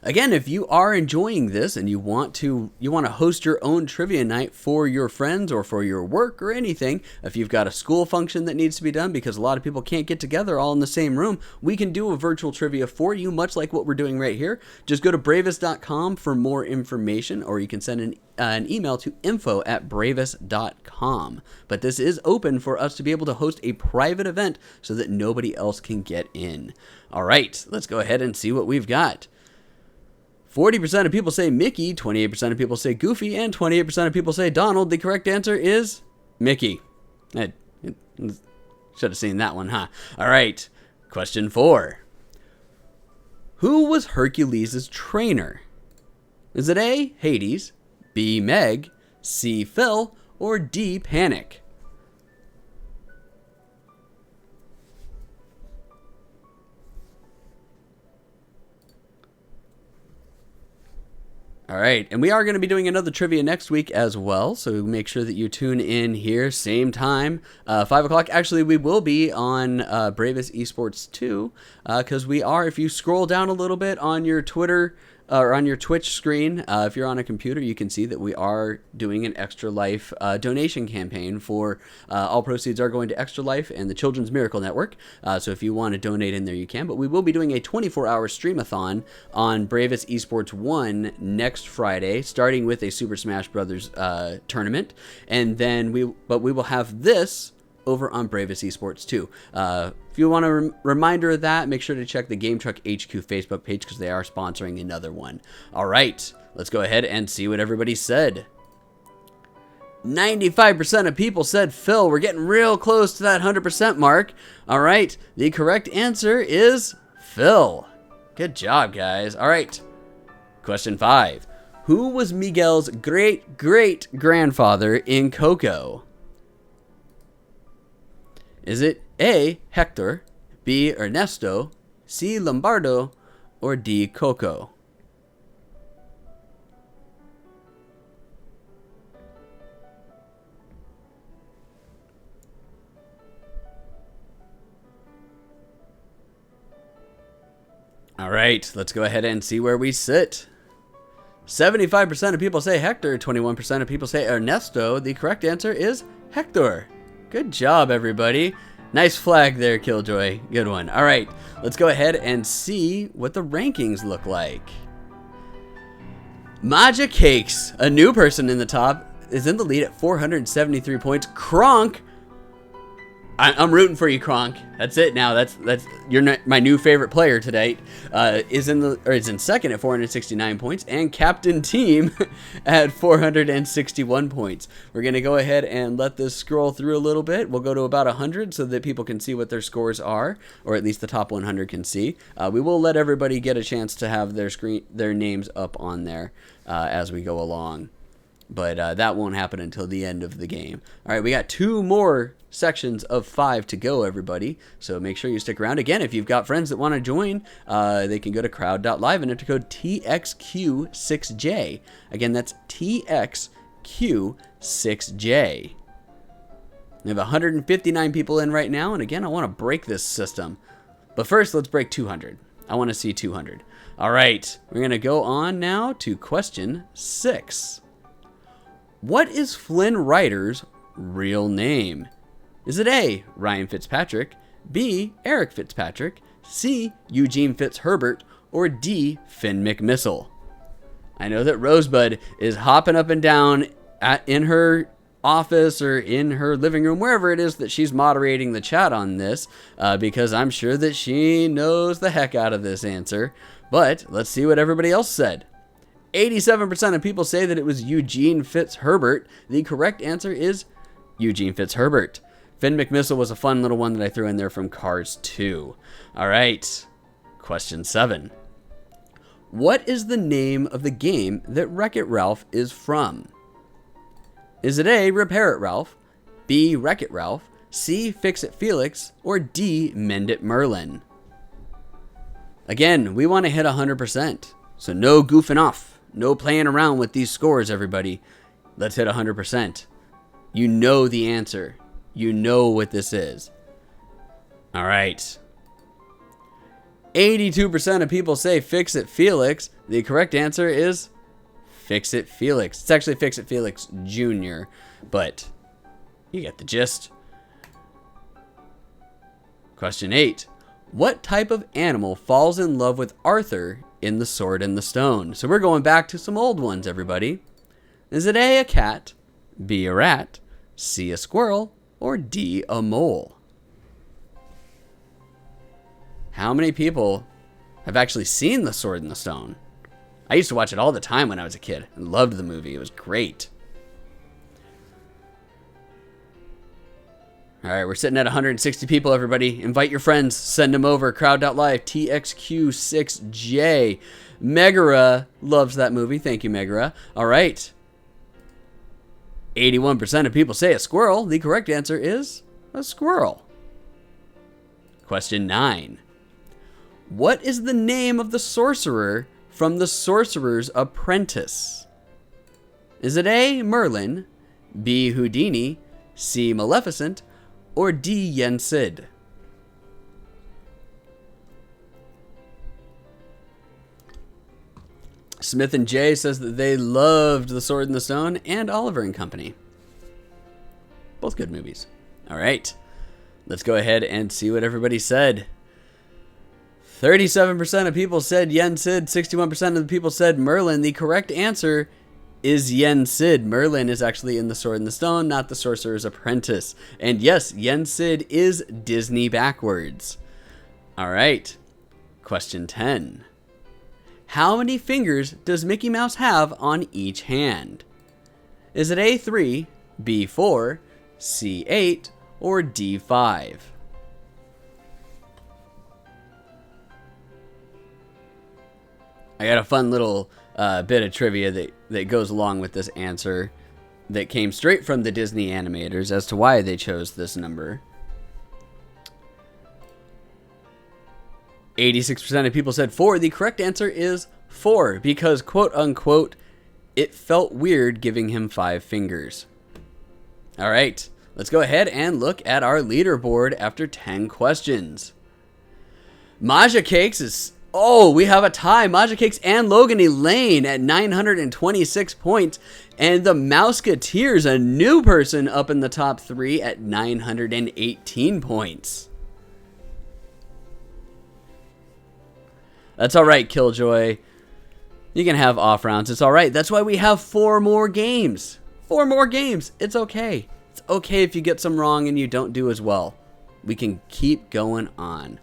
Again, if you are enjoying this and you want to host your own trivia night for your friends or for your work or anything, if you've got a school function that needs to be done because a lot of people can't get together all in the same room, we can do a virtual trivia for you, much like what we're doing right here. Just go to bravest.com for more information, or you can send an email to info@bravest.com. But this is open for us to be able to host a private event so that nobody else can get in. All right, let's go ahead and see what we've got. 40% of people say Mickey, 28% of people say Goofy, and 28% of people say Donald. The correct answer is Mickey. I should have seen that one, huh? All right, question 4. Who was Hercules' trainer? Is it A, Hades, B, Meg, C, Phil, or D, Panic? All right, and we are going to be doing another trivia next week as well, so make sure that you tune in here, same time, 5 o'clock. Actually, we will be on Bravest Esports 2, because we are, if you scroll down a little bit on your Twitter, or on your Twitch screen, if you're on a computer, you can see that we are doing an Extra Life donation campaign for all proceeds are going to Extra Life and the Children's Miracle Network. So if you want to donate in there, you can. But we will be doing a 24-hour streamathon on Bravest Esports 1 next Friday, starting with a Super Smash Brothers tournament, and then we will have this over on Bravest Esports 2. If you want a reminder of that, make sure to check the Game Truck HQ Facebook page because they are sponsoring another one. All right, let's go ahead and see what everybody said. 95% of people said Phil. We're getting real close to that 100% mark. All right, the correct answer is Phil. Good job, guys. All right, question 5. Who was Miguel's great-great-grandfather in Coco? Is it A, Hector, B, Ernesto, C, Lombardo, or D, Coco? All right, let's go ahead and see where we sit. 75% of people say Hector, 21% of people say Ernesto. The correct answer is Hector. Good job, everybody. Nice flag there, Killjoy. Good one. All right, let's go ahead and see what the rankings look like. Maja Cakes, a new person in the top, is in the lead at 473 points. Kronk, I'm rooting for you, Kronk. That's it now. That's you're my new favorite player today. Is in second at 469 points, and Captain Team at 461 points. We're gonna go ahead and let this scroll through a little bit. We'll go to about 100 so that people can see what their scores are, or at least the top 100 can see. We will let everybody get a chance to have their names up on there as we go along. But that won't happen until the end of the game. All right, we got 2 more sections of 5 to go, everybody. So make sure you stick around. Again, if you've got friends that want to join, they can go to crowd.live and enter code TXQ6J. Again, that's TXQ6J. We have 159 people in right now, and again, I want to break this system. But first, let's break 200. I want to see 200. All right, we're going to go on now to question 6. What is Flynn Rider's real name? Is it A, Ryan Fitzpatrick, B, Eric Fitzpatrick, C, Eugene Fitzherbert, or D, Finn McMissile? I know that Rosebud is hopping up and down in her office or in her living room, wherever it is that she's moderating the chat on this, because I'm sure that she knows the heck out of this answer. But let's see what everybody else said. 87% of people say that it was Eugene Fitzherbert. The correct answer is Eugene Fitzherbert. Finn McMissile was a fun little one that I threw in there from Cars 2. All right. Question 7. What is the name of the game that Wreck-It Ralph is from? Is it A, Repair It Ralph, B, Wreck-It Ralph, C, Fix-It Felix, or D, Mend It Merlin? Again, we want to hit 100%. So no goofing off. No playing around with these scores, everybody. Let's hit 100%. You know the answer. You know what this is. All right. 82% of people say Fix-It Felix. The correct answer is Fix-It Felix. It's actually Fix-It Felix Jr., but you get the gist. Question 8. What type of animal falls in love with Arthur in The Sword and the Stone? So we're going back to some old ones, everybody. Is it A, a cat, B, a rat, C, a squirrel, or D, a mole? How many people have actually seen The Sword and the Stone? I used to watch it all the time when I was a kid and loved the movie. It was great. All right, we're sitting at 160 people, everybody. Invite your friends. Send them over. Crowd.live, TXQ6J. Megara loves that movie. Thank you, Megara. All right. 81% of people say a squirrel. The correct answer is a squirrel. Question 9. What is the name of the sorcerer from The Sorcerer's Apprentice? Is it A, Merlin, B, Houdini, C, Maleficent, or D, Yensid? Smith and Jay says that they loved The Sword and the Stone and Oliver and Company. Both good movies. All right. Let's go ahead and see what everybody said. 37% of people said Yensid. 61% of the people said Merlin. The correct answer is Yensid. Merlin is actually in The Sword and the Stone, not The Sorcerer's Apprentice. And yes, Yensid is Disney backwards. All right. Question 10. How many fingers does Mickey Mouse have on each hand? Is it A3, B4, C8, or D5? I got a fun little bit of trivia that goes along with this answer that came straight from the Disney animators as to why they chose this number. 86% of people said 4. The correct answer is 4 because, quote unquote, it felt weird giving him 5 fingers. All right, let's go ahead and look at our leaderboard after 10 questions. Maja Cakes is... Oh, we have a tie. Maja Cakes and Logan Elaine at 926 points. And the Mouseketeers, a new person up in the top 3 at 918 points. That's all right, Killjoy. You can have off rounds. It's all right. That's why we have 4 more games. 4 more games. It's okay. It's okay if you get some wrong and you don't do as well. We can keep going on.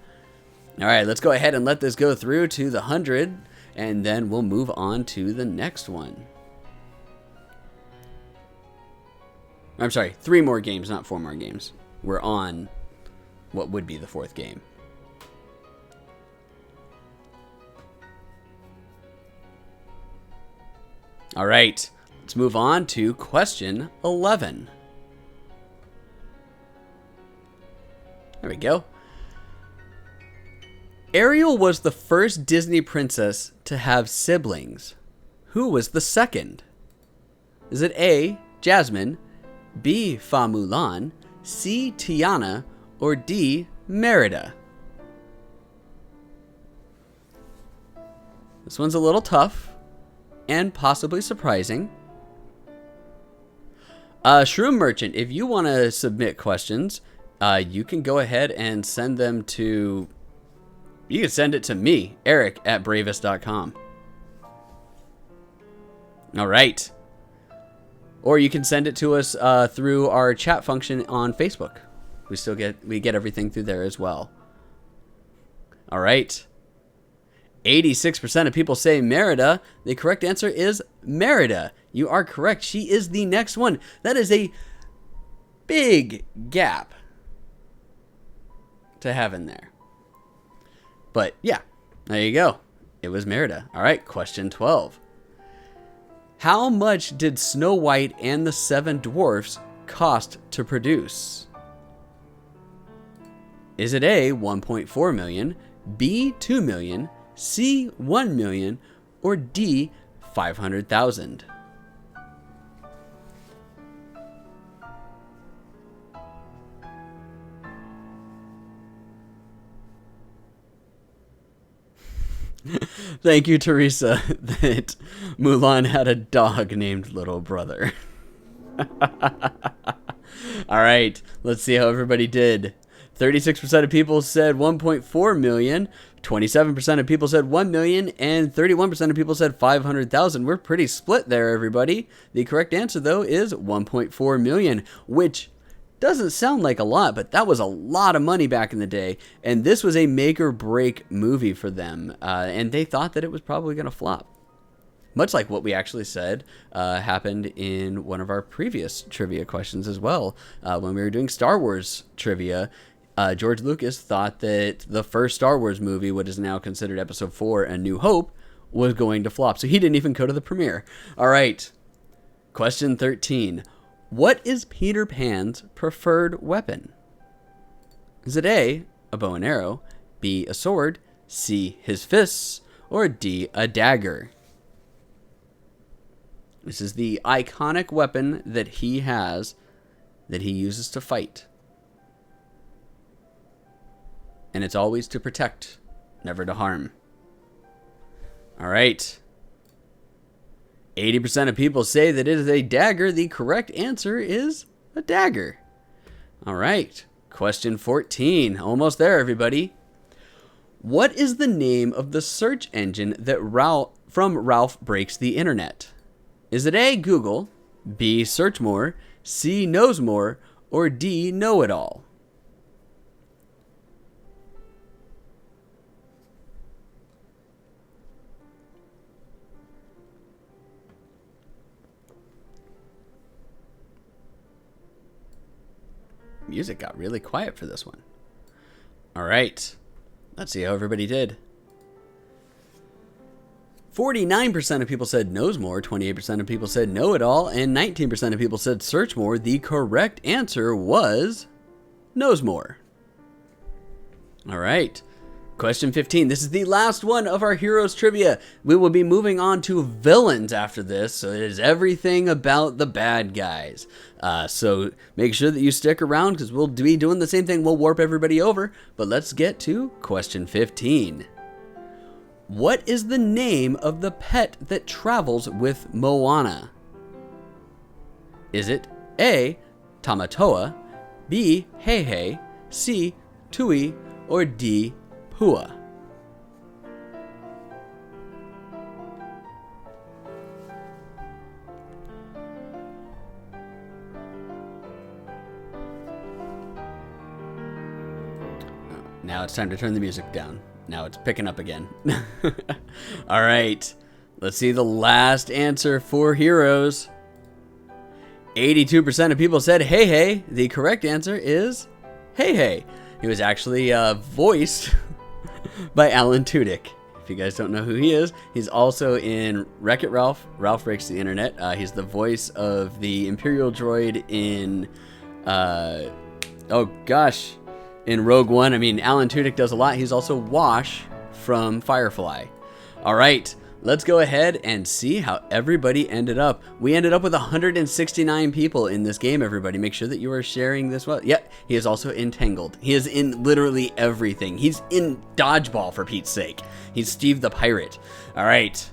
All right, let's go ahead and let this go through to the 100, and then we'll move on to the next one. I'm sorry, 3 more games, not 4 more games. We're on what would be the 4th game. All right, let's move on to question 11. There we go. Ariel was the first Disney princess to have siblings. Who was the second? Is it A, Jasmine, B, Fa Mulan, C, Tiana, or D, Merida? This one's a little tough and possibly surprising. Shroom Merchant, if you want to submit questions, you can go ahead and send them to... You can send it to me, Eric, at bravest.com. All right. Or you can send it to us through our chat function on Facebook. We get everything through there as well. All right. 86% of people say Merida. The correct answer is Merida. You are correct. She is the next one. That is a big gap to have in there. But yeah, there you go. It was Merida. All right, question 12. How much did Snow White and the Seven Dwarfs cost to produce? Is it A, 1.4 million, B, 2 million, C, 1 million, or D, 500,000? Thank you, Teresa, that Mulan had a dog named Little Brother. All right, let's see how everybody did. 36% of people said 1.4 million, 27% of people said 1 million, and 31% of people said 500,000. We're pretty split there, everybody. The correct answer, though, is 1.4 million, which doesn't sound like a lot, but that was a lot of money back in the day. And this was a make or break movie for them. And they thought that it was probably going to flop. Much like what we actually said happened in one of our previous trivia questions as well. When we were doing Star Wars trivia, George Lucas thought that the first Star Wars movie, what is now considered Episode 4, A New Hope, was going to flop. So he didn't even go to the premiere. All right. Question 13. What is Peter Pan's preferred weapon? Is it A, a bow and arrow, B, a sword, C, his fists, or D, a dagger? This is the iconic weapon that he has that he uses to fight. And it's always to protect, never to harm. All right. 80% of people say that it is a dagger. The correct answer is a dagger. All right. Question 14. Almost there, everybody. What is the name of the search engine that Ralph Breaks the Internet? Is it A, Google, B, Search More, C, Knows More, or D, Know It All? Music got really quiet for this one. All right. Let's see how everybody did. 49% of people said knows more, 28% of people said know it all, and 19% of people said search more. The correct answer was knows more. All right. Question 15. This is the last one of our Heroes Trivia. We will be moving on to villains after this, so it is everything about the bad guys. So make sure that you stick around because we'll be doing the same thing. We'll warp everybody over, but let's get to question 15. What is the name of the pet that travels with Moana? Is it A, Tamatoa, B, Heihei, C, Tui, or D, Pua? Now it's time to turn the music down. Now it's picking up again. All right. Let's see the last answer for Heroes. 82% of people said Heihei. The correct answer is Heihei. He was actually voiced by Alan Tudyk. If you guys don't know who he is, he's also in Wreck-It Ralph, Ralph Breaks the Internet. He's the voice of the Imperial droid in, in Rogue One. I mean, Alan Tudyk does a lot. He's also Wash from Firefly. All right, let's go ahead and see how everybody ended up. We ended up with 169 people in this game, everybody. Make sure that you are sharing this well. Yeah, he is also in Tangled. He is in literally everything. He's in Dodgeball, for Pete's sake. He's Steve the Pirate. All right.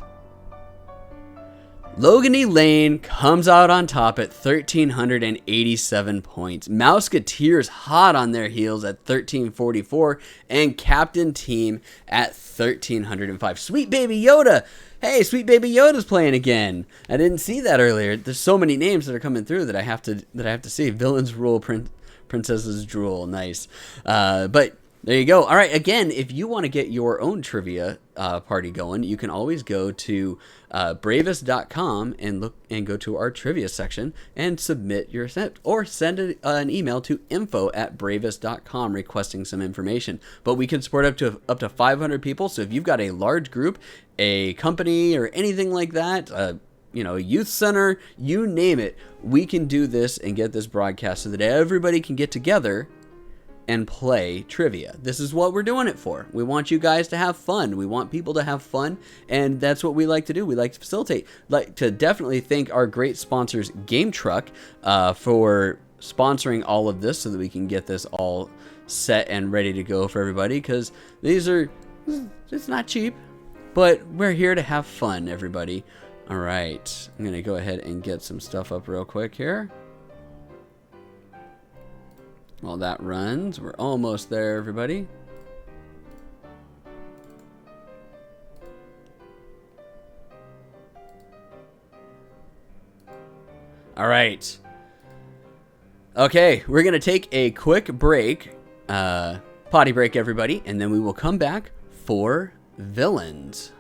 Logan E. Lane comes out on top at 1,387 points. Mouseketeers hot on their heels at 1,344. And Captain Team at 1,305. Sweet Baby Yoda. Hey, Sweet Baby Yoda's playing again. I didn't see that earlier. There's so many names that are coming through that I have to see. Villains Rule, Princesses Drool. Nice. But There you go. All right. Again, if you want to get your own trivia party going, you can always go to bravest.com and look and go to our trivia section and submit your attempt, or send an email to info@bravest.com requesting some information. But we can support up to 500 people. So if you've got a large group, a company, or anything like that, a youth center, you name it, we can do this and get this broadcast so that everybody can get together and play trivia. This is what we're doing it for. We want you guys to have fun. We want people to have fun, and that's what we like to do. We like to facilitate. Like to definitely thank our great sponsors, Game Truck, for sponsoring all of this so that we can get this all set and ready to go for everybody, because it's not cheap, but we're here to have fun, everybody. All right, I'm gonna go ahead and get some stuff up real quick here. While that runs, we're almost there, everybody. All right. Okay, we're gonna take a quick break, potty break, everybody, and then we will come back for Villains.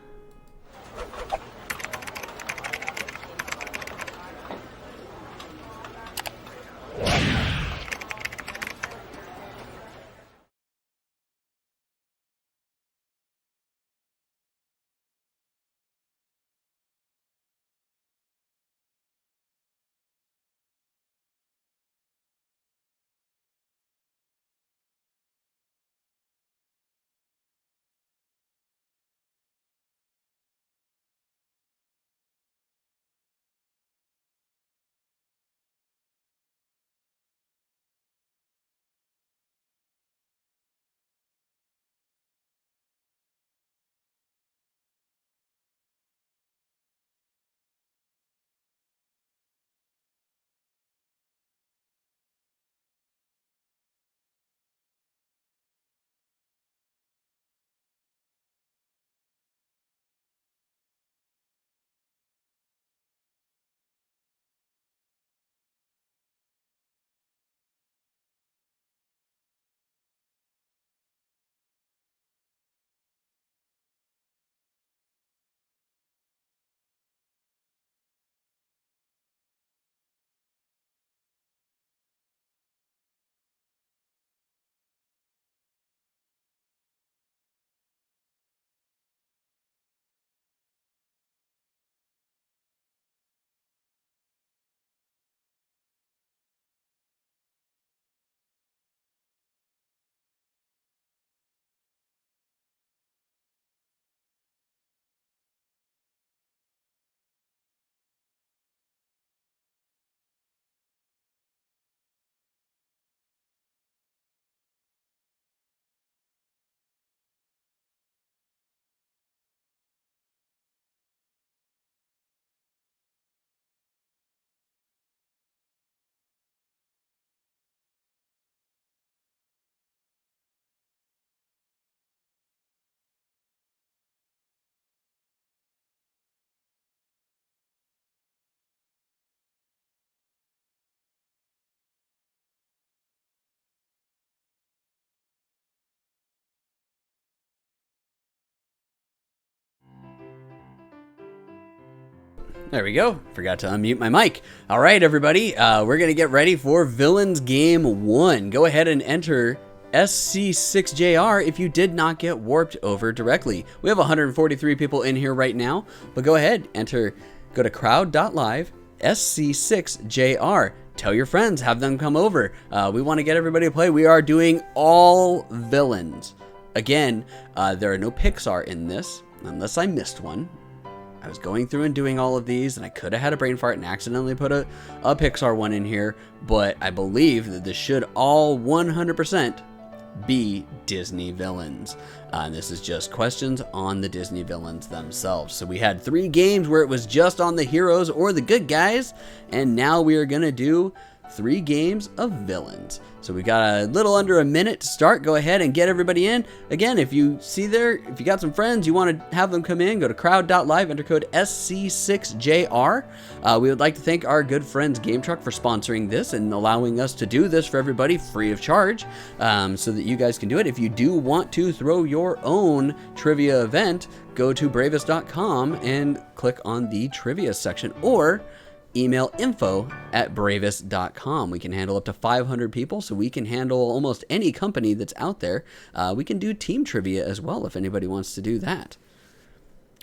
There we go. Forgot to unmute my mic. All right, everybody. We're going to get ready for Villains Game 1. Go ahead and enter SC6JR if you did not get warped over directly. We have 143 people in here right now, but go ahead, go to crowd.live, SC6JR. Tell your friends, have them come over. We want to get everybody to play. We are doing all villains. Again, there are no Pixar in this, unless I missed one. I was going through and doing all of these, and I could have had a brain fart and accidentally put a Pixar one in here, but I believe that this should all 100% be Disney villains. And this is just questions on the Disney villains themselves. So we had 3 games where it was just on the heroes or the good guys, and now we are going to do 3 games of Villains. So we got a little under a minute to start. Go ahead and get everybody in. Again, if you see there, if you got some friends, you want to have them come in, go to crowd.live, enter code SC6JR. We would like to thank our good friends Game Truck for sponsoring this and allowing us to do this for everybody free of charge, so that you guys can do it. If you do want to throw your own trivia event, go to bravest.com and click on the trivia section, or email info@bravest.com. We can handle up to 500 people, so we can handle almost any company that's out there. We can do team trivia as well if anybody wants to do that.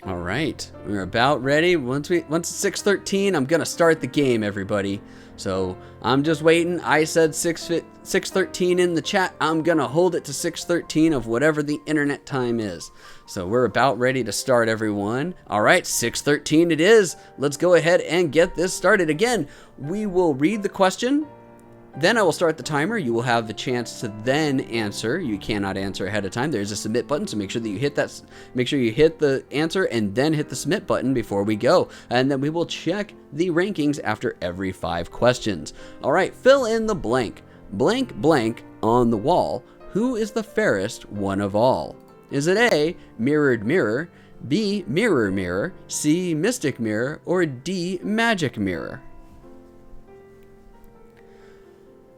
All right, we're about ready. Once it's 6:13, I'm gonna start the game, everybody. So I'm just waiting. I said 6:13 in the chat. I'm gonna hold it to 6:13 of whatever the internet time is. So we're about ready to start, everyone. All right, 6:13 it is. Let's go ahead and get this started. Again, we will read the question. Then I will start the timer. You will have the chance to then answer. You cannot answer ahead of time. There's a submit button, so make sure that you hit that. Make sure you hit the answer and then hit the submit button before we go. And then we will check the rankings after every 5 questions. All right, fill in the blank. Blank blank on the wall. Who is the fairest one of all? Is it A, mirrored mirror, B, mirror mirror, C, mystic mirror, or D, magic mirror?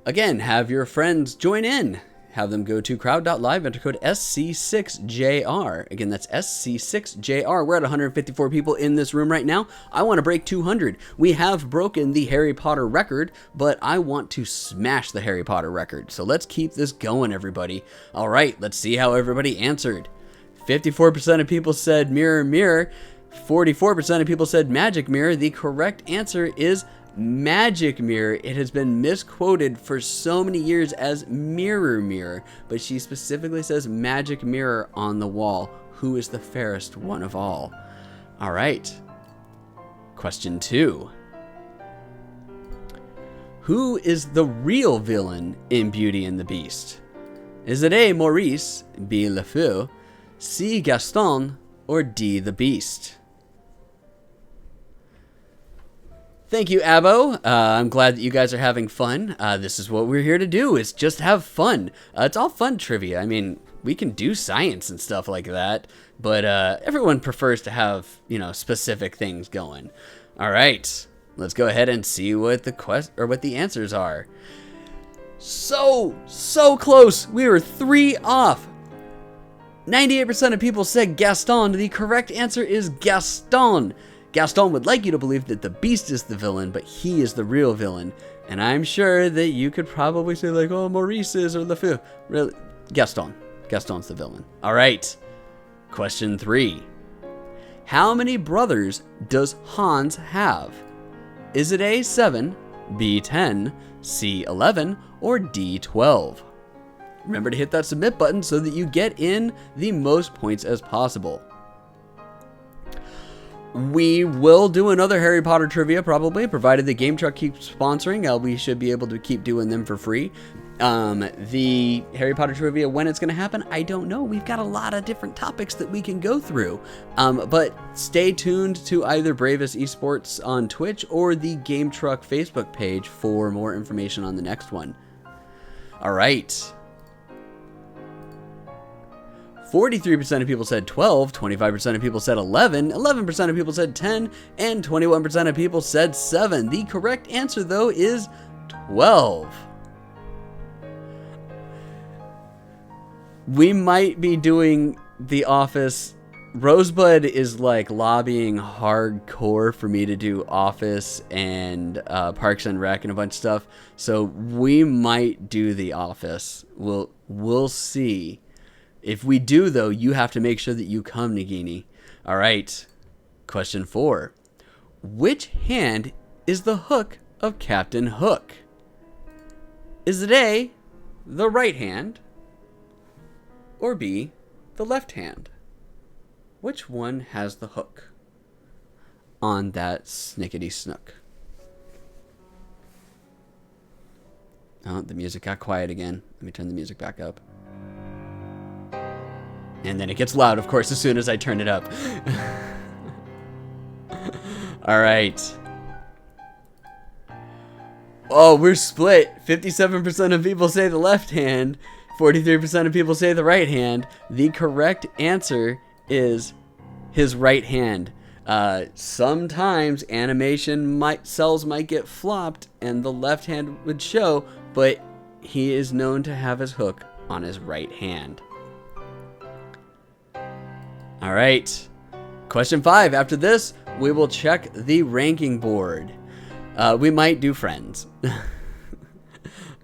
Again, have your friends join in. Have them go to crowd.live, enter code SC6JR. Again, that's SC6JR. We're at 154 people in this room right now. I want to break 200. We have broken the Harry Potter record, but I want to smash the Harry Potter record. So let's keep this going, everybody. All right, let's see how everybody answered. 54% of people said mirror, mirror. 44% of people said magic mirror. The correct answer is magic mirror. It has been misquoted for so many years as mirror mirror, but she specifically says magic mirror on the wall. Who is the fairest one of all? All right. Question 2. Who is the real villain in Beauty and the Beast? Is it A, Maurice, B, LeFou, C, Gaston, or D, the Beast? Thank you, Abo. I'm glad that you guys are having fun. This is what we're here to do, is just have fun. It's all fun trivia. I mean, we can do science and stuff like that, but everyone prefers to have, specific things going. All right, let's go ahead and see what the answers are. So close. We were 3 off. 98% of people said Gaston. The correct answer is Gaston. Gaston would like you to believe that the Beast is the villain, but he is the real villain. And I'm sure that you could probably say, like, oh, Maurice is, or LeFou. Really? Gaston. Gaston's the villain. All right. Question 3. How many brothers does Hans have? Is it A, 7, B, 10, C, 11, or D, 12? Remember to hit that submit button so that you get in the most points as possible. We will do another Harry Potter trivia, probably, provided the Game Truck keeps sponsoring. We should be able to keep doing them for free. The Harry Potter trivia, when it's going to happen, I don't know. We've got a lot of different topics that we can go through. But stay tuned to either Bravest Esports on Twitch or the Game Truck Facebook page for more information on the next one. All right. 43% of people said 12, 25% of people said 11, 11% of people said 10, and 21% of people said 7. The correct answer, though, is 12. We might be doing The Office. Rosebud is like lobbying hardcore for me to do Office and Parks and Rec and a bunch of stuff. So we might do The Office. We'll see. If we do, though, you have to make sure that you come, Nagini. All right. Question 4. Which hand is the hook of Captain Hook? Is it A, the right hand, or B, the left hand? Which one has the hook on that snickety snook? Oh, the music got quiet again. Let me turn the music back up. And then it gets loud, of course, as soon as I turn it up. All right. Oh, we're split. 57% of people say the left hand. 43% of people say the right hand. The correct answer is his right hand. Sometimes animation cells might get flopped and the left hand would show, but he is known to have his hook on his right hand. All right. Question 5. After this, we will check the ranking board. We might do friends.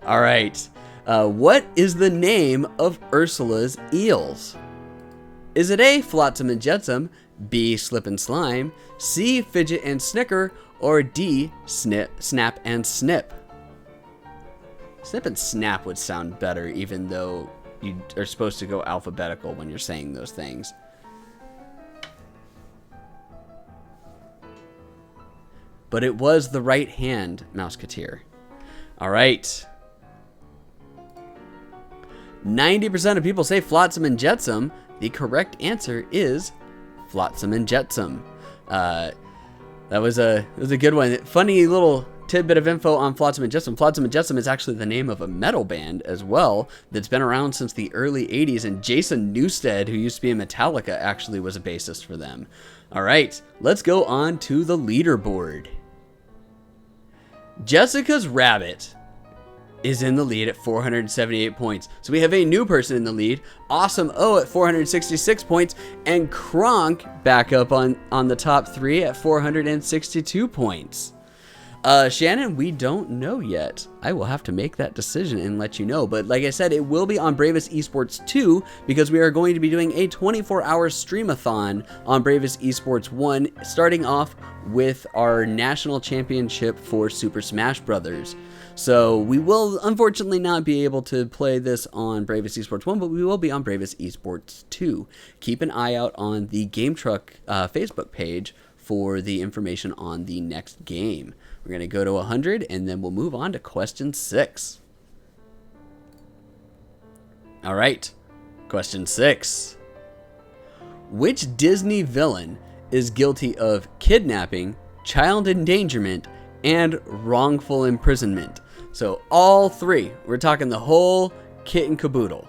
All right. What is the name of Ursula's eels? Is it A, Flotsam and Jetsam, B, Slip and Slime, C, Fidget and Snicker, or D, Snap and Snip? Snip and Snap would sound better, even though you are supposed to go alphabetical when you're saying those things. But it was the right hand, Mouseketeer. All right. 90% of people say Flotsam and Jetsam. The correct answer is Flotsam and Jetsam. That was a good one. Funny little tidbit of info on Flotsam and Jetsam. Flotsam and Jetsam is actually the name of a metal band as well that's been around since the early 80s, and Jason Newsted, who used to be in Metallica, actually was a bassist for them. All right, let's go on to the leaderboard. Jessica's Rabbit is in the lead at 478 points. So we have a new person in the lead. Awesome O at 466 points. And Kronk back up on the top 3 at 462 points. Shannon, we don't know yet. I will have to make that decision and let you know. But like I said, it will be on Bravest Esports 2 because we are going to be doing a 24-hour streamathon on Bravest Esports 1, starting off with our national championship for Super Smash Brothers. So we will unfortunately not be able to play this on Bravest Esports 1, but we will be on Bravest Esports 2. Keep an eye out on the Game Truck Facebook page for the information on the next game. We're going to go to 100, and then we'll move on to question 6. All right, question 6. Which Disney villain is guilty of kidnapping, child endangerment, and wrongful imprisonment? So all 3. We're talking the whole kit and caboodle.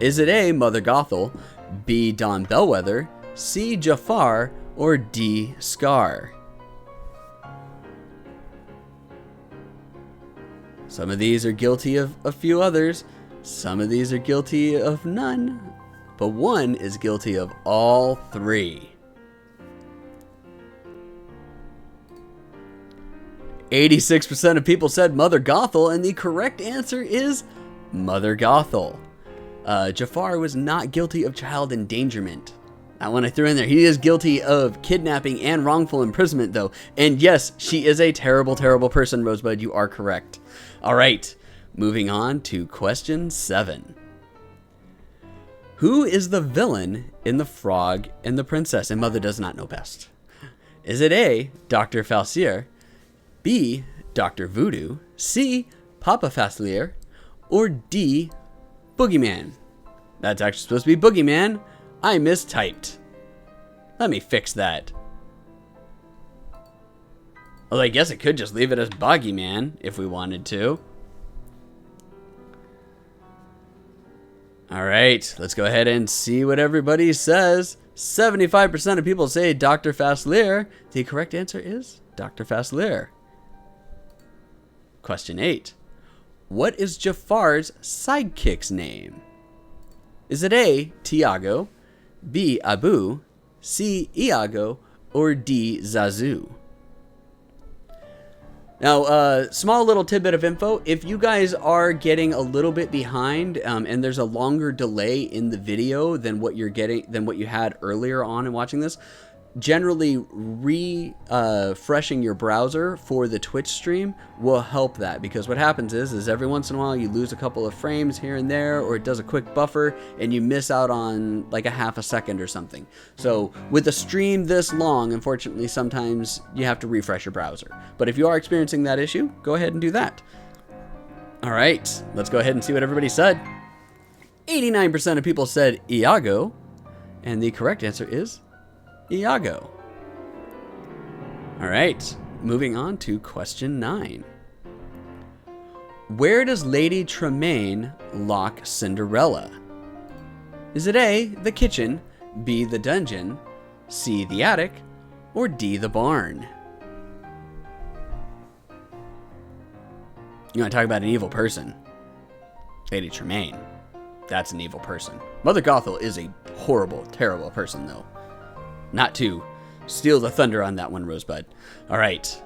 Is it A, Mother Gothel, B, Don Bellwether, C, Jafar, or D, Scar? Some of these are guilty of a few others. Some of these are guilty of none. But one is guilty of all 3. 86% of people said Mother Gothel, and the correct answer is Mother Gothel. Jafar was not guilty of child endangerment. That one I threw in there. He is guilty of kidnapping and wrongful imprisonment, though. And yes, she is a terrible, terrible person, Rosebud. You are correct. All right, moving on to question 7. Who is the villain in The Frog and the Princess? And Mother does not know best. Is it A, Dr. Falsier, B, Dr. Voodoo, C, Papa Faslier, or D, Boogeyman? That's actually supposed to be Boogeyman. I mistyped. Let me fix that. Well, I guess I could just leave it as Boogeyman if we wanted to. All right, let's go ahead and see what everybody says. 75% of people say Dr. Faslier. The correct answer is Dr. Faslier. Question 8. What is Jafar's sidekick's name? Is it A, Tiago, B, Abu, C, Iago, or D, Zazu? Now, small little tidbit of info. If you guys are getting a little bit behind, and there's a longer delay in the video than what you had earlier on in watching this, generally refreshing your browser for the Twitch stream will help that, because what happens is every once in a while you lose a couple of frames here and there, or it does a quick buffer and you miss out on like a half a second or something. So with a stream this long, unfortunately sometimes you have to refresh your browser, but if you are experiencing that issue, go ahead and do that. All right, let's go ahead and see what everybody said. 89% of people said Iago, and the correct answer is Iago. All right, moving on to question 9. Where does Lady Tremaine lock Cinderella? Is it A, the kitchen, B, the dungeon, C, the attic, or D, the barn? You want to talk about an evil person? Lady Tremaine. That's an evil person. Mother Gothel is a horrible, terrible person, though. Not to steal the thunder on that one, Rosebud. All right.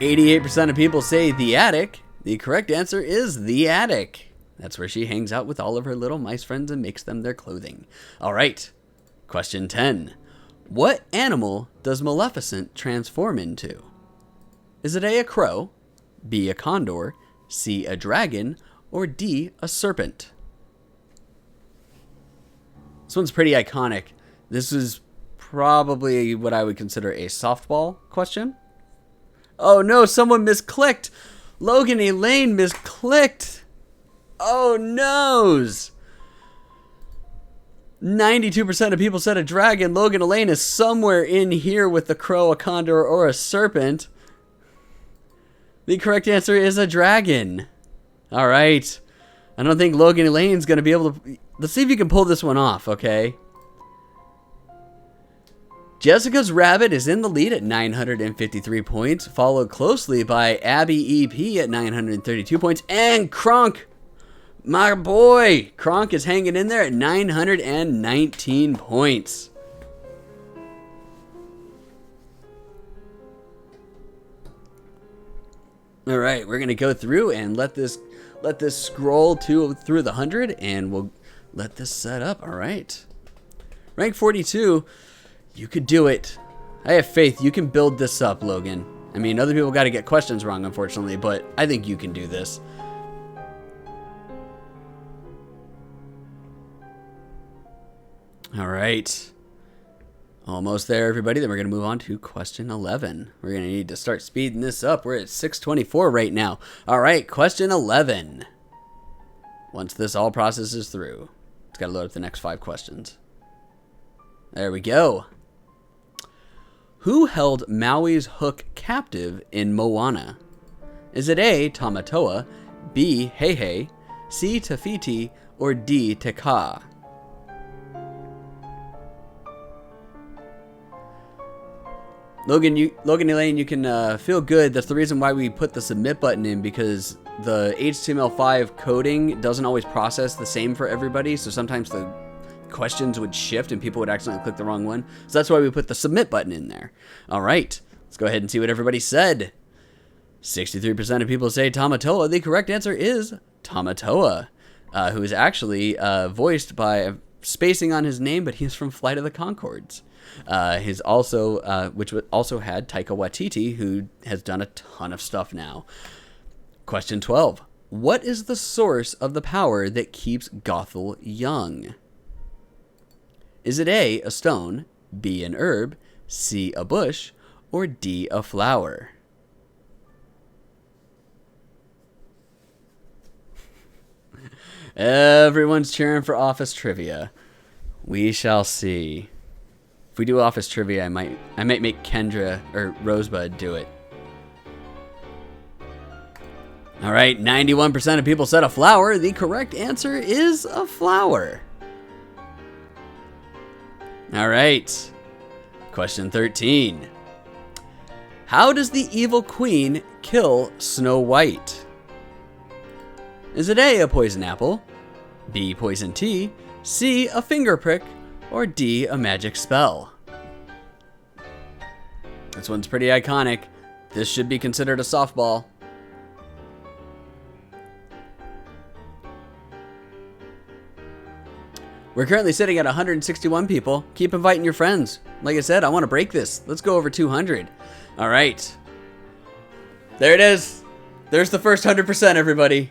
88% of people say the attic. The correct answer is the attic. That's where she hangs out with all of her little mice friends and makes them their clothing. All right. Question 10. What animal does Maleficent transform into? Is it A, a crow, B, a condor, C, a dragon, or D, a serpent? This one's pretty iconic. This is probably what I would consider a softball question. Oh no, someone misclicked. Logan Elaine misclicked. Oh noes. 92% of people said a dragon. Logan Elaine is somewhere in here with the crow, a condor, or a serpent. The correct answer is a dragon. All right. I don't think Logan Elaine's going to be able to... Let's see if you can pull this one off, okay? Jessica's Rabbit is in the lead at 953 points, followed closely by Abby EP at 932 points, and Kronk, my boy, Kronk is hanging in there at 919 points. All right, we're gonna go through and let this scroll through the 100, and we'll let this set up. All right, rank 42. You could do it. I have faith. You can build this up, Logan. I mean, other people got to get questions wrong, unfortunately, but I think you can do this. All right. Almost there, everybody. Then we're going to move on to question 11. We're going to need to start speeding this up. We're at 624 right now. All right, question 11. Once this all processes through, it's got to load up the next 5 questions. There we go. Who held Maui's hook captive in Moana? Is it A, Tamatoa, B, Heihei, C, Tafiti, or D, Te Kā? Logan Elaine, you can feel good. That's the reason why we put the submit button in, because the HTML5 coding doesn't always process the same for everybody. So sometimes the questions would shift and people would accidentally click the wrong one. So that's why we put the submit button in there. All right, let's go ahead and see what everybody said. 63% of people say Tamatoa. The correct answer is Tamatoa, who is actually voiced by, spacing on his name, but he's from Flight of the Conchords. Which also had Taika Waititi, who has done a ton of stuff now. Question 12. What is the source of the power that keeps Gothel young? Is it A, a stone, B, an herb, C, a bush, or D, a flower? Everyone's cheering for office trivia. We shall see. If we do office trivia, I might make Kendra or Rosebud do it. All right, 91% of people said a flower. The correct answer is a flower. All right, question 13. How does the evil queen kill Snow White? Is it A, a poison apple, B, poison tea, C, a finger prick, or D, a magic spell? This one's pretty iconic. This should be considered a softball. We're currently sitting at 161 people. Keep inviting your friends. Like I said, I want to break this. Let's go over 200. All right. There it is. There's the first 100%, everybody.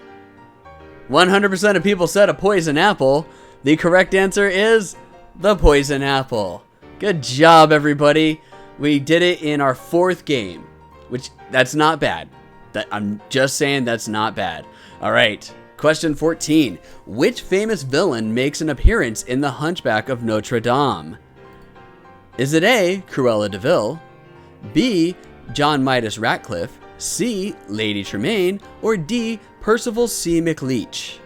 100% of people said a poison apple. The correct answer is the poison apple. Good job, everybody. We did it in our 4th game, which that's not bad. I'm just saying that's not bad. All right. Question 14. Which famous villain makes an appearance in The Hunchback of Notre Dame? Is it A, Cruella de Vil, B, John Midas Ratcliffe, C. Lady Tremaine, or D. Percival C. McLeach?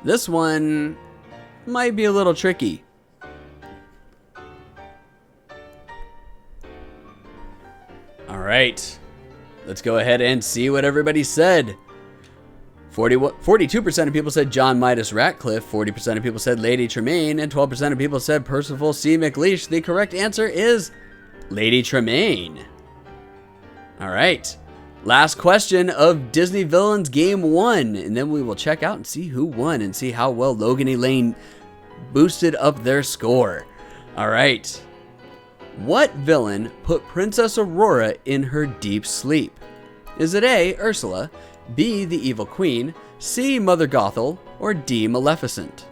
This one might be a little tricky. All right, let's go ahead and see what everybody said. 42% of people said John Midas Ratcliffe, 40% of people said Lady Tremaine, and 12% of people said Percival C. McLeish. The correct answer is Lady Tremaine. All right, last question of Disney Villains Game 1, and then we will check out and see who won and see how well Logan Elaine boosted up their score. All right, what villain put Princess Aurora in her deep sleep? Is it A. Ursula, B. the Evil Queen, C. Mother Gothel, or D. Maleficent?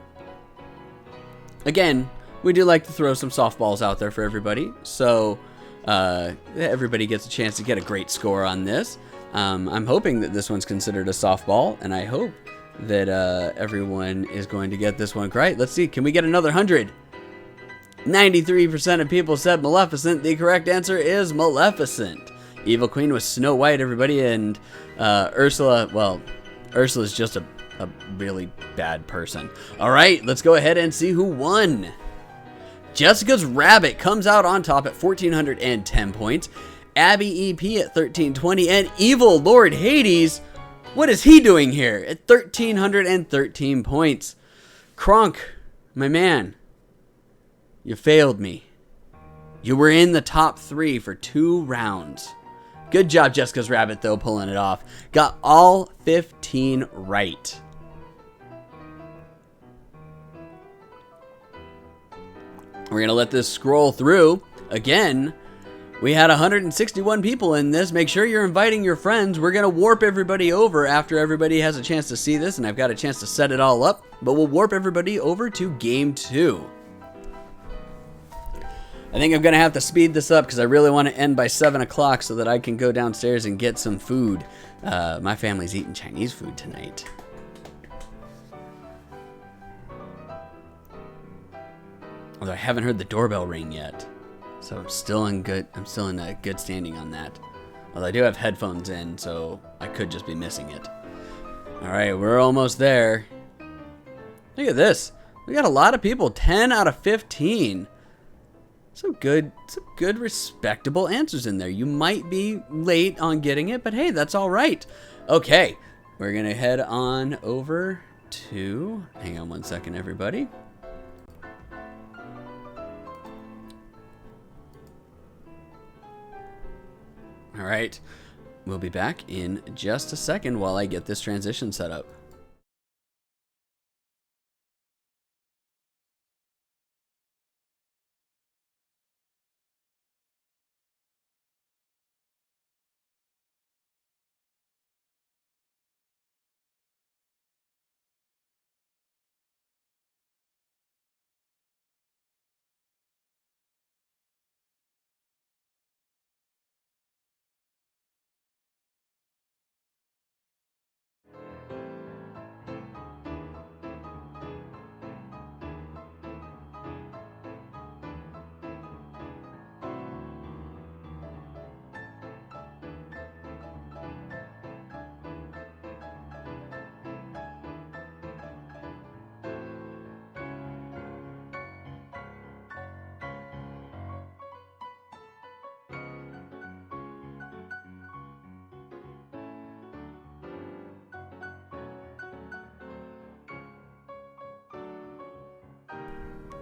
Again, we do like to throw some softballs out there for everybody, so everybody gets a chance to get a great score on this. I'm hoping that this one's considered a softball, and I hope that everyone is going to get this one right. Let's see, can we get another 100? 93% of people said Maleficent. The correct answer is Maleficent. Evil Queen was Snow White, everybody, and Ursula, well, Ursula's just a really bad person. All right, let's go ahead and see who won. Jessica's Rabbit comes out on top at 1,410 points. Abby EP at 1,320, and Evil Lord Hades, what is he doing here? At 1,313 points. Kronk, my man, you failed me. You were in the top 3 for 2 rounds. Good job, Jessica's Rabbit, though, pulling it off. Got all 15 right. We're going to let this scroll through. Again, we had 161 people in this. Make sure you're inviting your friends. We're going to warp everybody over after everybody has a chance to see this, and I've got a chance to set it all up. But we'll warp everybody over to Game 2. I think I'm going to have to speed this up because I really want to end by 7 o'clock so that I can go downstairs and get some food. My family's eating Chinese food tonight. Although I haven't heard the doorbell ring yet. So I'm still in a good standing on that. Although I do have headphones in, so I could just be missing it. All right, we're almost there. Look at this. We got a lot of people. 10 out of 15. Some good, respectable answers in there. You might be late on getting it, but hey, that's all right. Okay, we're going to head on over to... Hang on one second, everybody. All right, we'll be back in just a second while I get this transition set up.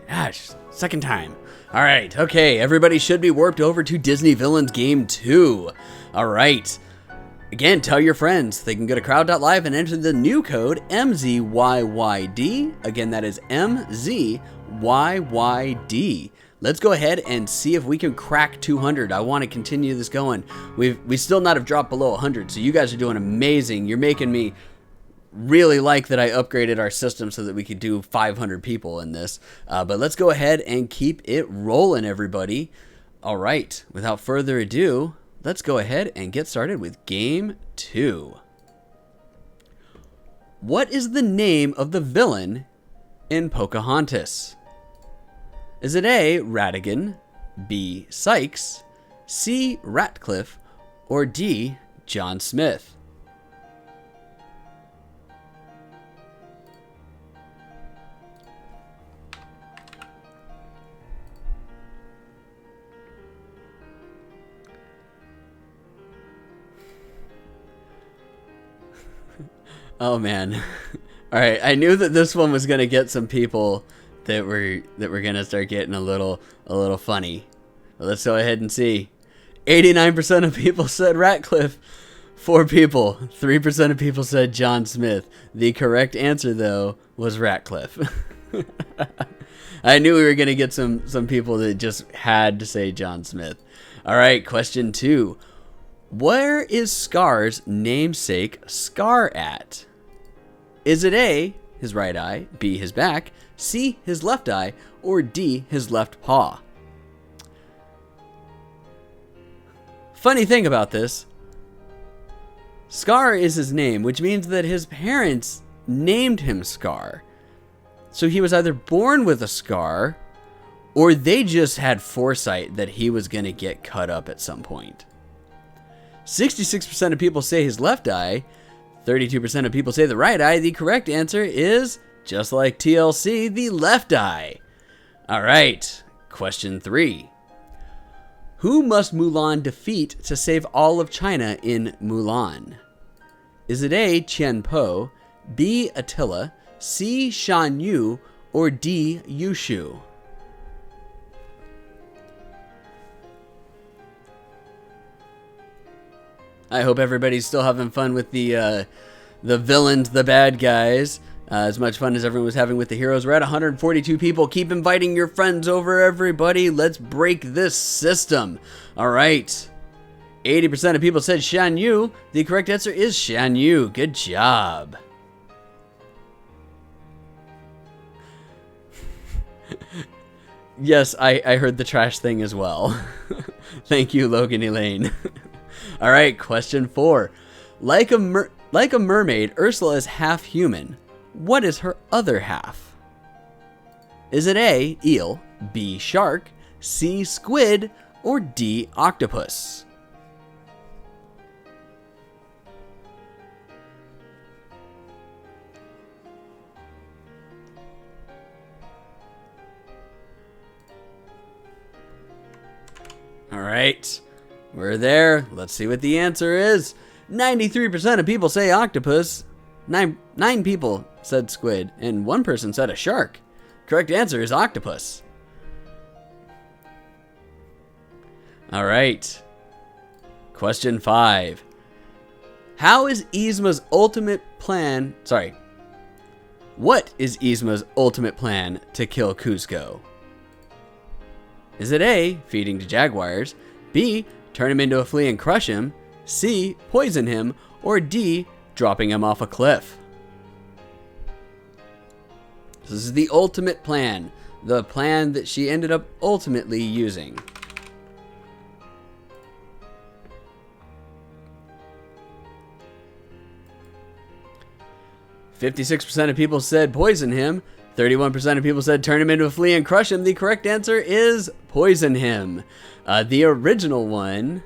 Gosh, second time. All right, okay, everybody should be warped over to Disney Villains Game 2. All right. Again, tell your friends. They can go to crowd.live and enter the new code MZYYD. Again, that is MZYYD. Let's go ahead and see if we can crack 200. I want to continue this going. We still not have dropped below 100, so you guys are doing amazing. You're making me really like that I upgraded our system so that we could do 500 people in this. But let's go ahead and keep it rolling, everybody. All right, without further ado, let's go ahead and get started with Game 2. What is the name of the villain in Pocahontas? Is it A, Ratigan, B, Sykes, C, Ratcliffe, or D, John Smith. Oh man. All right, I knew that this one was gonna get some people that were gonna start getting a little funny. But let's go ahead and see. 89% of people said Ratcliffe. 4 people. 3% of people said John Smith. The correct answer though was Ratcliffe. I knew we were gonna get some people that just had to say John Smith. All right, question 2. Where is Scar's namesake Scar at? Is it A, his right eye, B, his back, C, his left eye, or D, his left paw? Funny thing about this, Scar is his name, which means that his parents named him Scar. So he was either born with a scar, or they just had foresight that he was going to get cut up at some point. 66% of people say his left eye. 32% of people say the right eye. The correct answer is, just like TLC, the left eye. All right, question 3. Who must Mulan defeat to save all of China in Mulan? Is it A, Qian Po, B, Attila, C, Shan Yu, or D, Yushu? I hope everybody's still having fun with the villains, the bad guys. As much fun as everyone was having with the heroes. We're at 142 people. Keep inviting your friends over, everybody. Let's break this system. All right. 80% of people said Shan Yu. The correct answer is Shan Yu. Good job. Yes, I heard the trash thing as well. Thank you, Logan Elaine. All right, question 4. Like a mermaid, Ursula is half human. What is her other half? Is it A, eel, B, shark, C, squid, or D, octopus? All right, we're there. Let's see what the answer is. 93% of people say octopus. Nine people said squid, and 1 person said a shark. Correct answer is octopus. All right. Question 5. How is Yzma's ultimate plan... Sorry. What is Yzma's ultimate plan to kill Kuzco? Is it A, feeding to jaguars, B, turn him into a flea and crush him, C, poison him, or D, dropping him off a cliff? This is the ultimate plan. The plan that she ended up ultimately using. .56% of people said poison him. 31% of people said turn him into a flea and crush him. The correct answer is poison him. The original one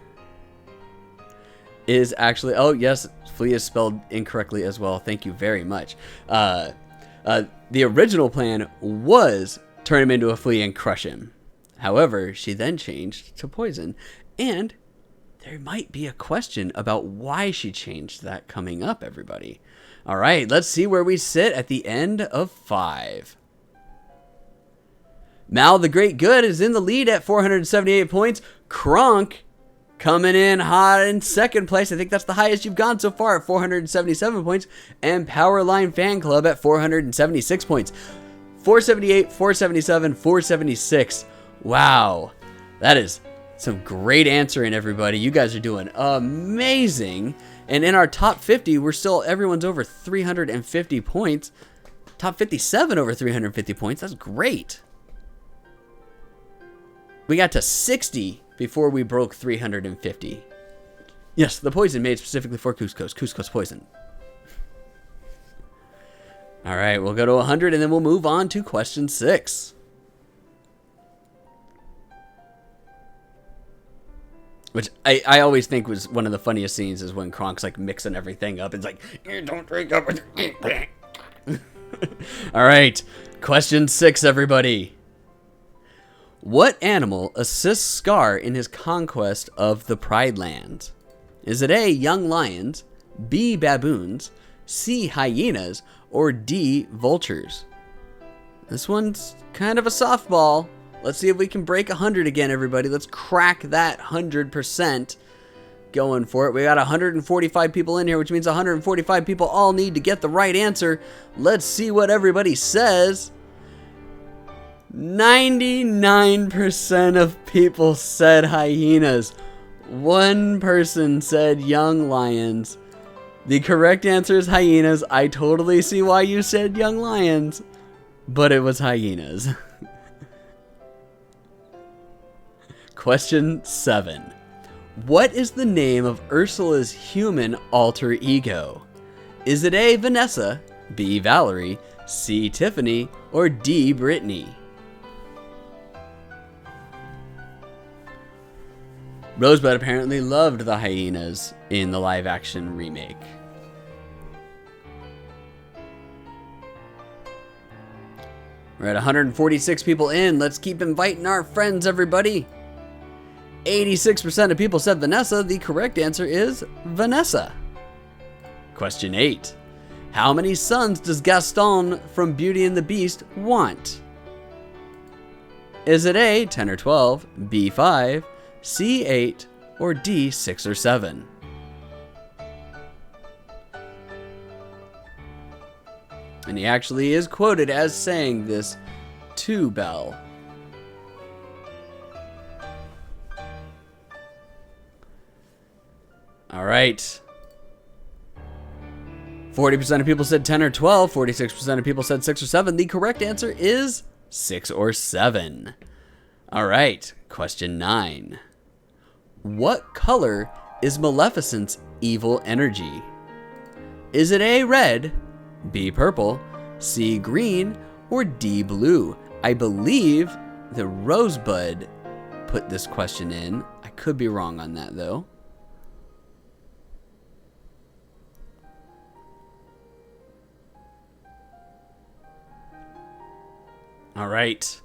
is actually... Oh, yes, flea is spelled incorrectly as well. Thank you very much. The original plan was turn him into a flea and crush him. However, she then changed to poison. And there might be a question about why she changed that coming up, everybody. All right, let's see where we sit at the end of 5. Mal the Great Good is in the lead at 478 points. Kronk coming in hot in second place. I think that's the highest you've gone so far at 477 points. And Powerline Fan Club at 476 points. 478, 477, 476. Wow. That is some great answering, everybody. You guys are doing amazing. And in our top 50, everyone's over 350 points. Top 57 over 350 points. That's great. We got to 60 before we broke 350. Yes, the poison made specifically for Cusco's poison. All right, we'll go to 100 and then we'll move on to question 6. Which I always think was one of the funniest scenes is when Kronk's like mixing everything up. It's like, you don't drink up with All right, question 6, everybody. What animal assists Scar in his conquest of the Pride Land? Is it A, young lions, B, baboons, C, hyenas, or D, vultures? This one's kind of a softball. Let's see if we can break 100 again, everybody. Let's crack that 100%. Going for it. We got 145 people in here, which means 145 people all need to get the right answer. Let's see what everybody says. 99% of people said hyenas. One person said young lions. The correct answer is hyenas. I totally see why you said young lions, but it was hyenas. Question 7. What is the name of Ursula's human alter ego? Is it A, Vanessa, B, Valerie, C, Tiffany, or D, Brittany? Rosebud apparently loved the hyenas in the live-action remake. We're at 146 people in. Let's keep inviting our friends, everybody. 86% of people said Vanessa. The correct answer is Vanessa. Question 8. How many sons does Gaston from Beauty and the Beast want? Is it A, 10 or 12, B, 5, C, 8, or D, 6 or 7? And he actually is quoted as saying this to Belle. All right. 40% of people said 10 or 12. 46% of people said 6 or 7. The correct answer is 6 or 7. All right. Question 9. What color is Maleficent's evil energy? Is it A, red, B, purple, C, green, or D, blue? I believe the Rosebud put this question in. I could be wrong on that, though. All right.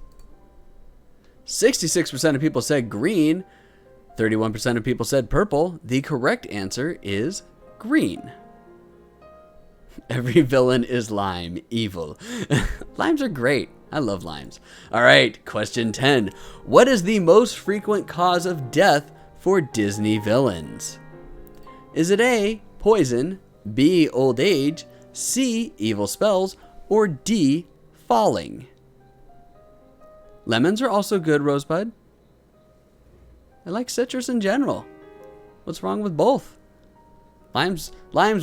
66% of people said green. 31% of people said purple. The correct answer is green. Every villain is lime. Evil. Limes are great. I love limes. All right. Question 10. What is the most frequent cause of death for Disney villains? Is it A, poison, B, old age, C, evil spells, or D, falling? Lemons are also good, Rosebud. I like citrus in general. What's wrong with both? Limes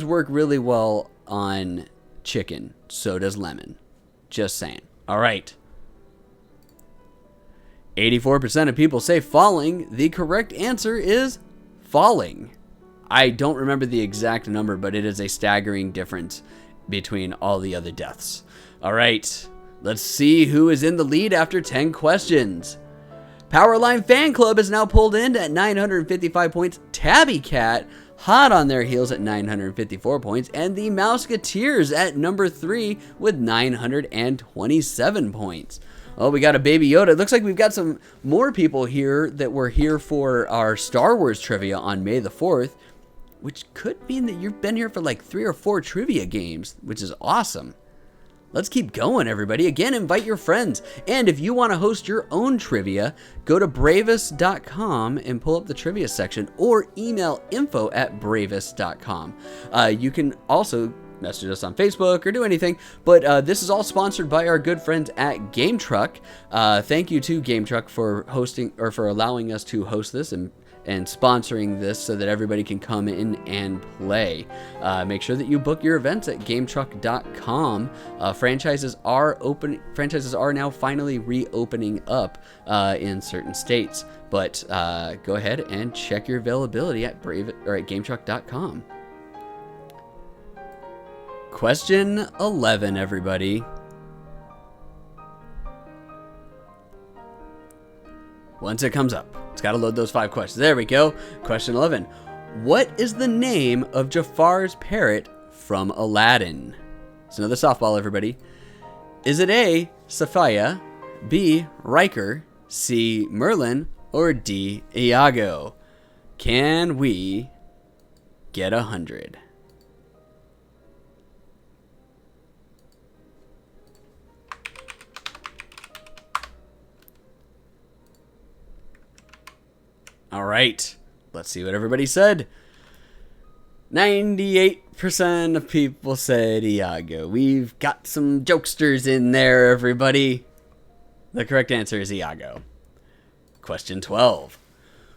work really well on chicken. So does lemon. Just saying. All right. 84% of people say falling. The correct answer is falling. I don't remember the exact number, but it is a staggering difference between all the other deaths. All right. Let's see who is in the lead after 10 questions. Powerline Fan Club is now pulled in at 955 points. Tabby Cat, hot on their heels at 954 points. And the Mouseketeers at number 3 with 927 points. Oh, we got a Baby Yoda. It looks like we've got some more people here that were here for our Star Wars trivia on May the 4th, which could mean that you've been here for like 3 or 4 trivia games, which is awesome. Let's keep going, everybody. Again, invite your friends. And if you want to host your own trivia, go to bravest.com and pull up the trivia section, or email info@bravest.com. You can also message us on Facebook or do anything, but this is all sponsored by our good friends at Game Truck. Thank you to Game Truck for hosting, or for allowing us to host this and sponsoring this so that everybody can come in and play. Make sure that you book your events at GameTruck.com. Franchises are now finally reopening up in certain states, but go ahead and check your availability at GameTruck.com. Question 11, everybody. once it comes up. It's got to load those 5 questions. There we go. Question 11. What is the name of Jafar's parrot from Aladdin? It's another softball, everybody. Is it A, Safiya, B, Riker, C, Merlin, or D, Iago? Can we get 100? All right, let's see what everybody said. 98% of people said Iago. We've got some jokesters in there, everybody. The correct answer is Iago. Question 12.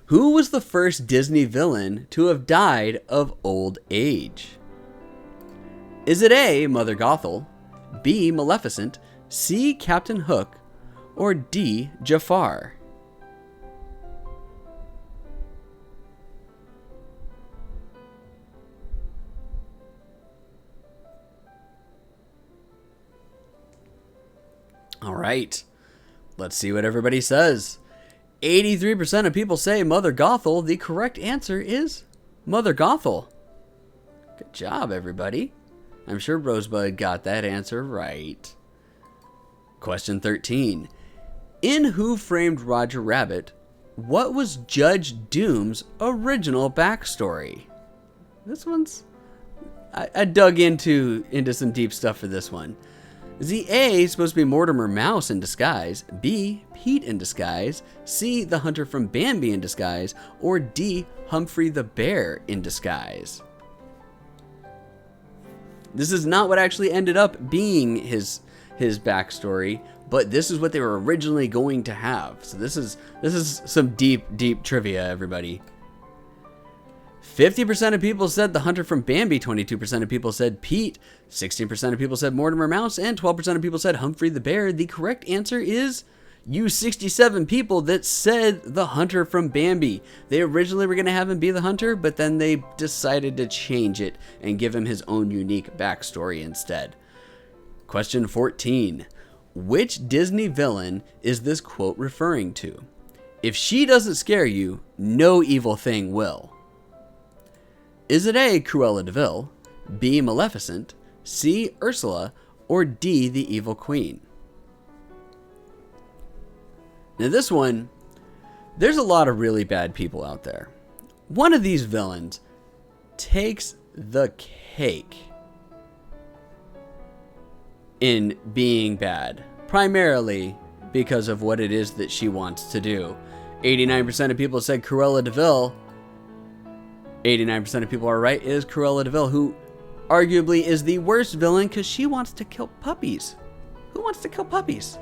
Who was the first Disney villain to have died of old age? Is it A, Mother Gothel, B, Maleficent, C, Captain Hook, or D, Jafar? All right, let's see what everybody says. 83% of people say Mother Gothel. The correct answer is Mother Gothel. Good job, everybody. I'm sure Rosebud got that answer right. Question 13. In Who Framed Roger Rabbit, what was Judge Doom's original backstory? This one's... I dug into some deep stuff for this one. Is the A supposed to be Mortimer Mouse in disguise, B, Pete in disguise, C, the hunter from Bambi in disguise, or D, Humphrey the Bear in disguise? This is not what actually ended up being his backstory, but this is what they were originally going to have. So this is some deep trivia, everybody. 50% of people said the hunter from Bambi, 22% of people said Pete, 16% of people said Mortimer Mouse, and 12% of people said Humphrey the Bear. The correct answer is you 67 people that said the hunter from Bambi. They originally were going to have him be the hunter, but then they decided to change it and give him his own unique backstory instead. Question 14. Which Disney villain is this quote referring to? If she doesn't scare you, no evil thing will. Is it A, Cruella de Vil, B, Maleficent, C, Ursula, or D, the Evil Queen? Now this one, there's a lot of really bad people out there. One of these villains takes the cake in being bad, primarily because of what it is that she wants to do. 89% of people said Cruella de Vil. 89% of people are right. It is Cruella de Vil, who arguably is the worst villain because she wants to kill puppies. Who wants to kill puppies?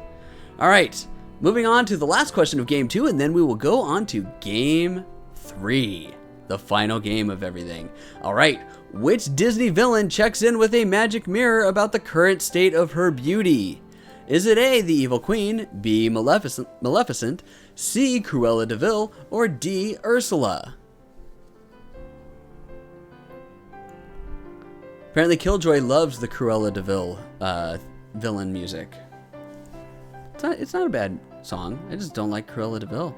All right, moving on to the last question of Game 2, and then we will go on to Game 3, the final game of everything. All right, which Disney villain checks in with a magic mirror about the current state of her beauty? Is it A, the Evil Queen, B, Maleficent, C, Cruella de Vil, or D, Ursula? Apparently Killjoy loves the Cruella de Vil villain music. It's not a bad song. I just don't like Cruella de Vil.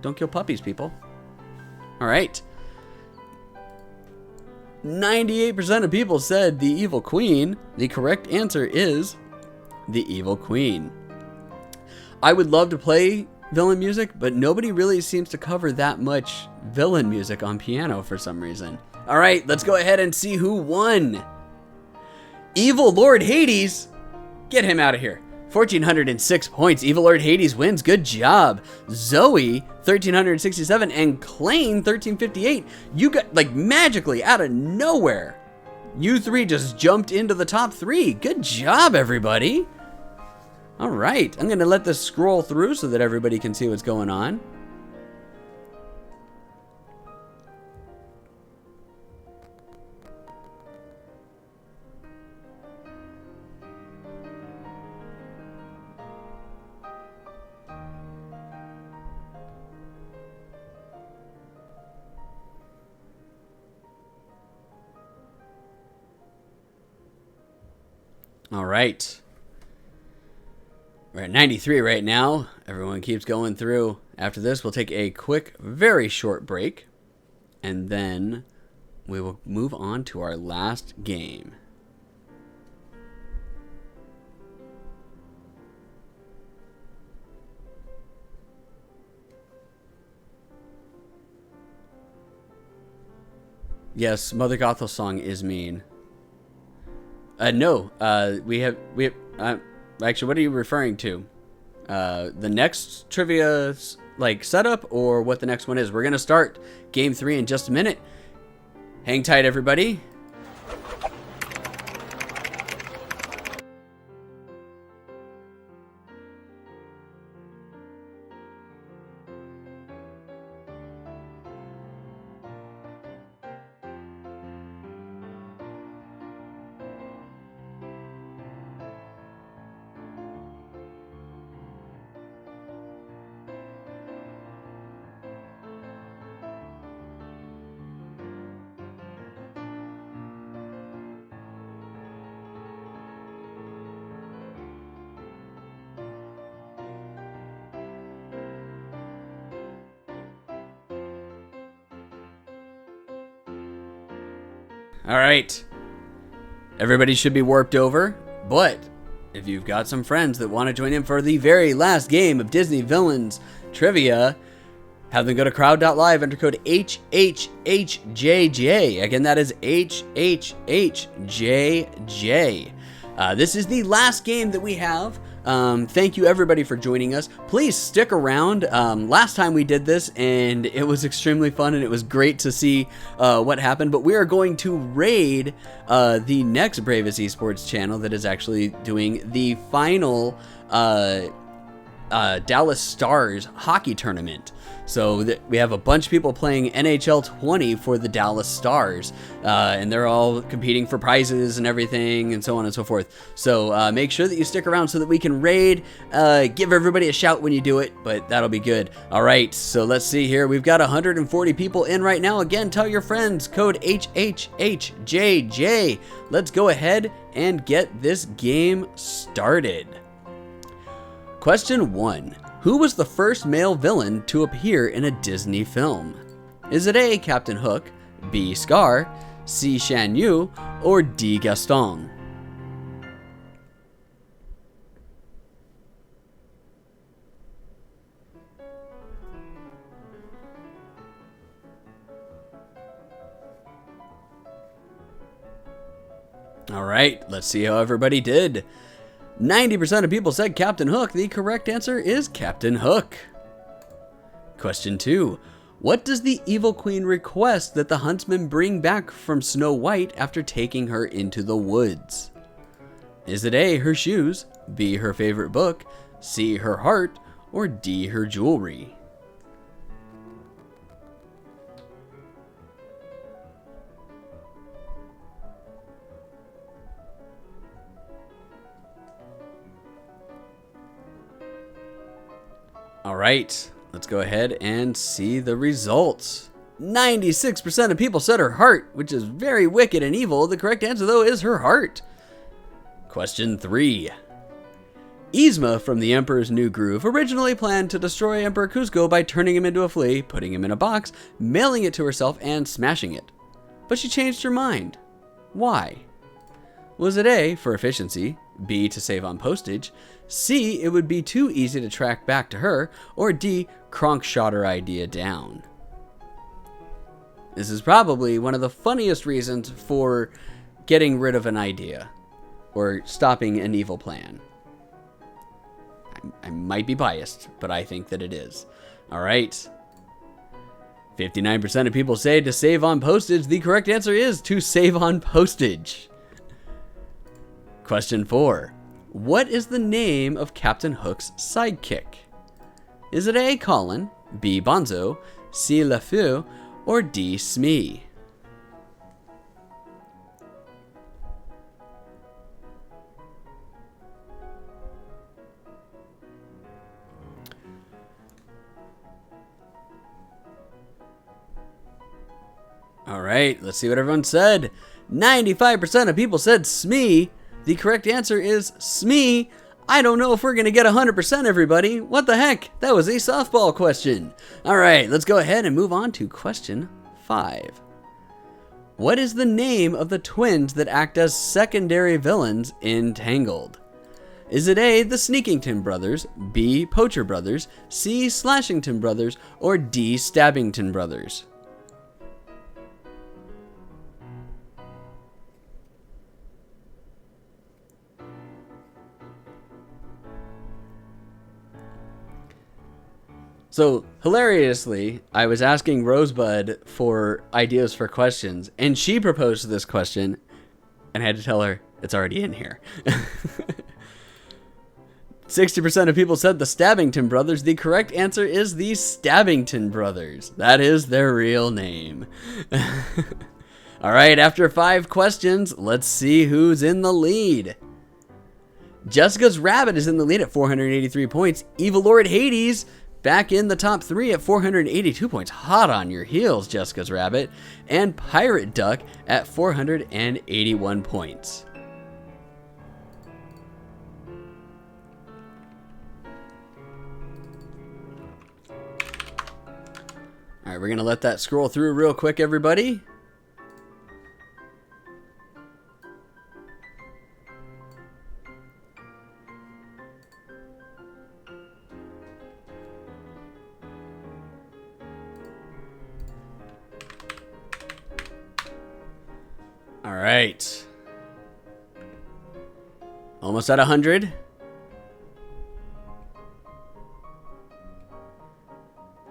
Don't kill puppies, people. All right. 98% of people said the Evil Queen. The correct answer is the Evil Queen. I would love to play villain music, but nobody really seems to cover that much villain music on piano for some reason. All right, let's go ahead and see who won. Evil Lord Hades. Get him out of here. 1,406 points. Evil Lord Hades wins. Good job. Zoe, 1,367. And Klain, 1,358. You got, like, magically out of nowhere. You three just jumped into the top 3. Good job, everybody. All right. I'm going to let this scroll through so that everybody can see what's going on. All right. We're at 93 right now. Everyone keeps going through. After this, we'll take a quick, very short break, and then we will move on to our last game. Yes, Mother Gothel's song is mean. No, actually, what are you referring to? The next trivia, like, setup, or what the next one is? We're going to start Game 3 in just a minute. Hang tight, everybody. All right. Everybody should be warped over, but if you've got some friends that want to join in for the very last game of Disney Villains Trivia, have them go to crowd.live, enter code HHHJJ. Again, that is HHHJJ. This is the last game that we have. Thank you everybody for joining us. Please stick around. Last time we did this and it was extremely fun and it was great to see what happened, but we are going to raid the next Bravest Esports channel that is actually doing the final Dallas Stars hockey tournament. So we have a bunch of people playing NHL 20 for the Dallas Stars, and they're all competing for prizes and everything, and so on and so forth. So make sure that you stick around so that we can raid. Give everybody a shout when you do it, but that'll be good. All right, so let's see here. We've got 140 people in right now. Again, tell your friends, code HHHJJ. Let's go ahead and get this game started. Question 1. Who was the first male villain to appear in a Disney film? Is it A, Captain Hook, B, Scar, C, Shan Yu, or D, Gaston? All right, let's see how everybody did. 90% of people said Captain Hook. The correct answer is Captain Hook. Question 2. What does the Evil Queen request that the huntsman bring back from Snow White after taking her into the woods? Is it A, her shoes, B, her favorite book, C, her heart, or D, her jewelry? All right, let's go ahead and see the results. 96% of people said her heart, which is very wicked and evil. The correct answer, though, is her heart. Question 3. Yzma from The Emperor's New Groove originally planned to destroy Emperor Kuzco by turning him into a flea, putting him in a box, mailing it to herself, and smashing it. But she changed her mind. Why? Was it A, for efficiency, B, to save on postage, C, it would be too easy to track back to her, or D, Kronk shot her idea down? This is probably one of the funniest reasons for getting rid of an idea, or stopping an evil plan. I might be biased, but I think that it is. All right. 59% of people say to save on postage. The correct answer is to save on postage. Question 4. What is the name of Captain Hook's sidekick? Is it A, Colin, B, Bonzo, C, LeFou, or D, Smee? All right, let's see what everyone said. 95% of people said Smee. The correct answer is Smee. I don't know if we're going to get 100%, everybody. What the heck? That was a softball question. All right, let's go ahead and move on to question 5. What is the name of the twins that act as secondary villains in Tangled? Is it A, the Sneakington brothers, B, Poacher brothers, C, Slashington brothers, or D, Stabbington brothers? So, hilariously, I was asking Rosebud for ideas for questions, and she proposed this question, and I had to tell her it's already in here. 60% of people said the Stabbington brothers. The correct answer is the Stabbington brothers. That is their real name. All right, after 5 questions, let's see who's in the lead. Jessica's Rabbit is in the lead at 483 points. Evil Lord Hades back in the top 3 at 482 points. Hot on your heels, Jessica's Rabbit. And Pirate Duck at 481 points. All right, we're going to let that scroll through real quick, everybody. All right. Almost at 100.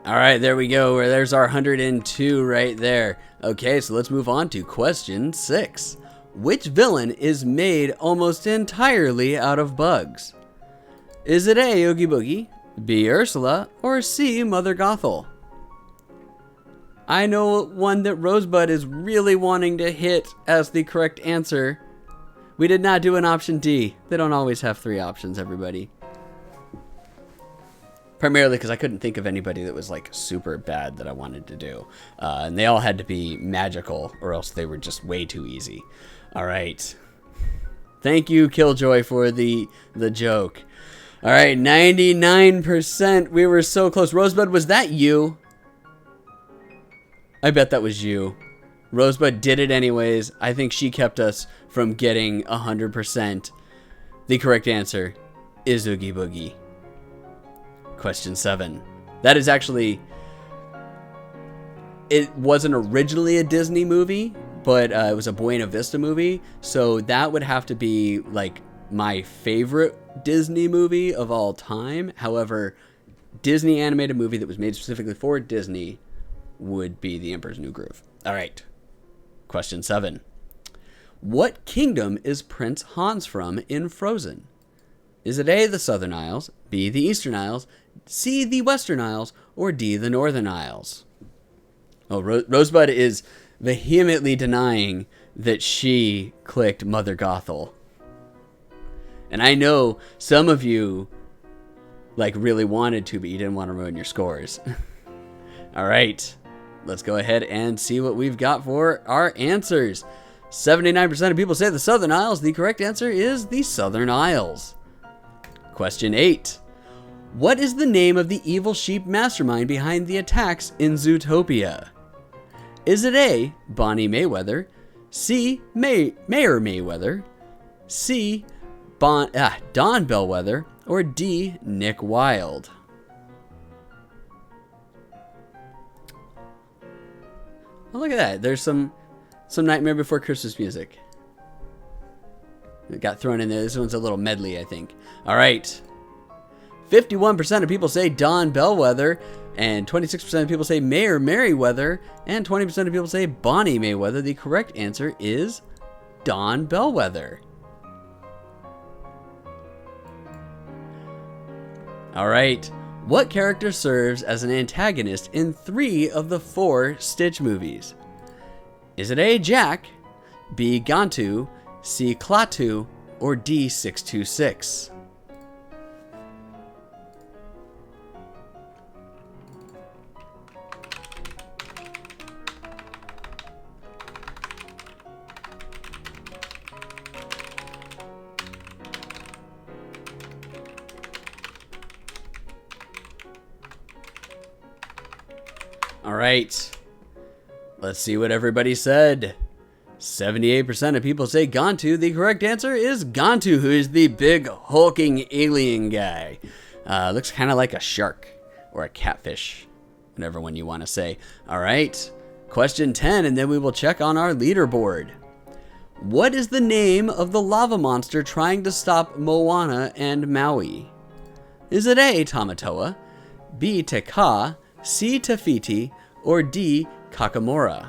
All right, there we go. There's our 102 right there. Okay, so let's move on to question 6. Which villain is made almost entirely out of bugs? Is it A, Oogie Boogie, B, Ursula, or C, Mother Gothel? I know one that Rosebud is really wanting to hit as the correct answer. We did not do an option D. They don't always have 3 options, everybody. Primarily because I couldn't think of anybody that was like super bad that I wanted to do. And they all had to be magical or else they were just way too easy. All right. Thank you, Killjoy, for the joke. All right, 99%. We were so close. Rosebud, was that you? I bet that was you. Rosebud did it anyways. I think she kept us from getting 100%. The correct answer is Oogie Boogie. Question 7. That is actually... It wasn't originally a Disney movie, but it was a Buena Vista movie. So that would have to be like my favorite Disney movie of all time. However, Disney animated movie that was made specifically for Disney would be The Emperor's New Groove. All right. Question 7. What kingdom is Prince Hans from in Frozen? Is it A, the Southern Isles, B, the Eastern Isles, C, the Western Isles, or D, the Northern Isles? Oh, Rosebud is vehemently denying that she clicked Mother Gothel. And I know some of you like really wanted to, but you didn't want to ruin your scores. All right. Let's go ahead and see what we've got for our answers. 79% of people say the Southern Isles. The correct answer is the Southern Isles. Question 8. What is the name of the evil sheep mastermind behind the attacks in Zootopia? Is it A, Bonnie Mayweather, C, Mayor Mayweather, C, Don Bellwether, or D, Nick Wilde? Oh, look at that. There's some Nightmare Before Christmas music. It got thrown in there. This one's a little medley, I think. All right. 51% of people say Don Bellwether, and 26% of people say Mayor Merriweather, and 20% of people say Bonnie Mayweather. The correct answer is Don Bellwether. All right. What character serves as an antagonist in 3 of the 4 Stitch movies? Is it A, Jack, B, Gantu, C, Klaatu, or D, 626? All right. Let's see what everybody said. 78% of people say Gantu. The correct answer is Gantu, who is the big hulking alien guy. Looks kind of like a shark or a catfish, whatever one you want to say. All right. Question 10, and then we will check on our leaderboard. What is the name of the lava monster trying to stop Moana and Maui? Is it A, Tamatoa, B, Te Kā, C, Tafiti, or D, Kakamora?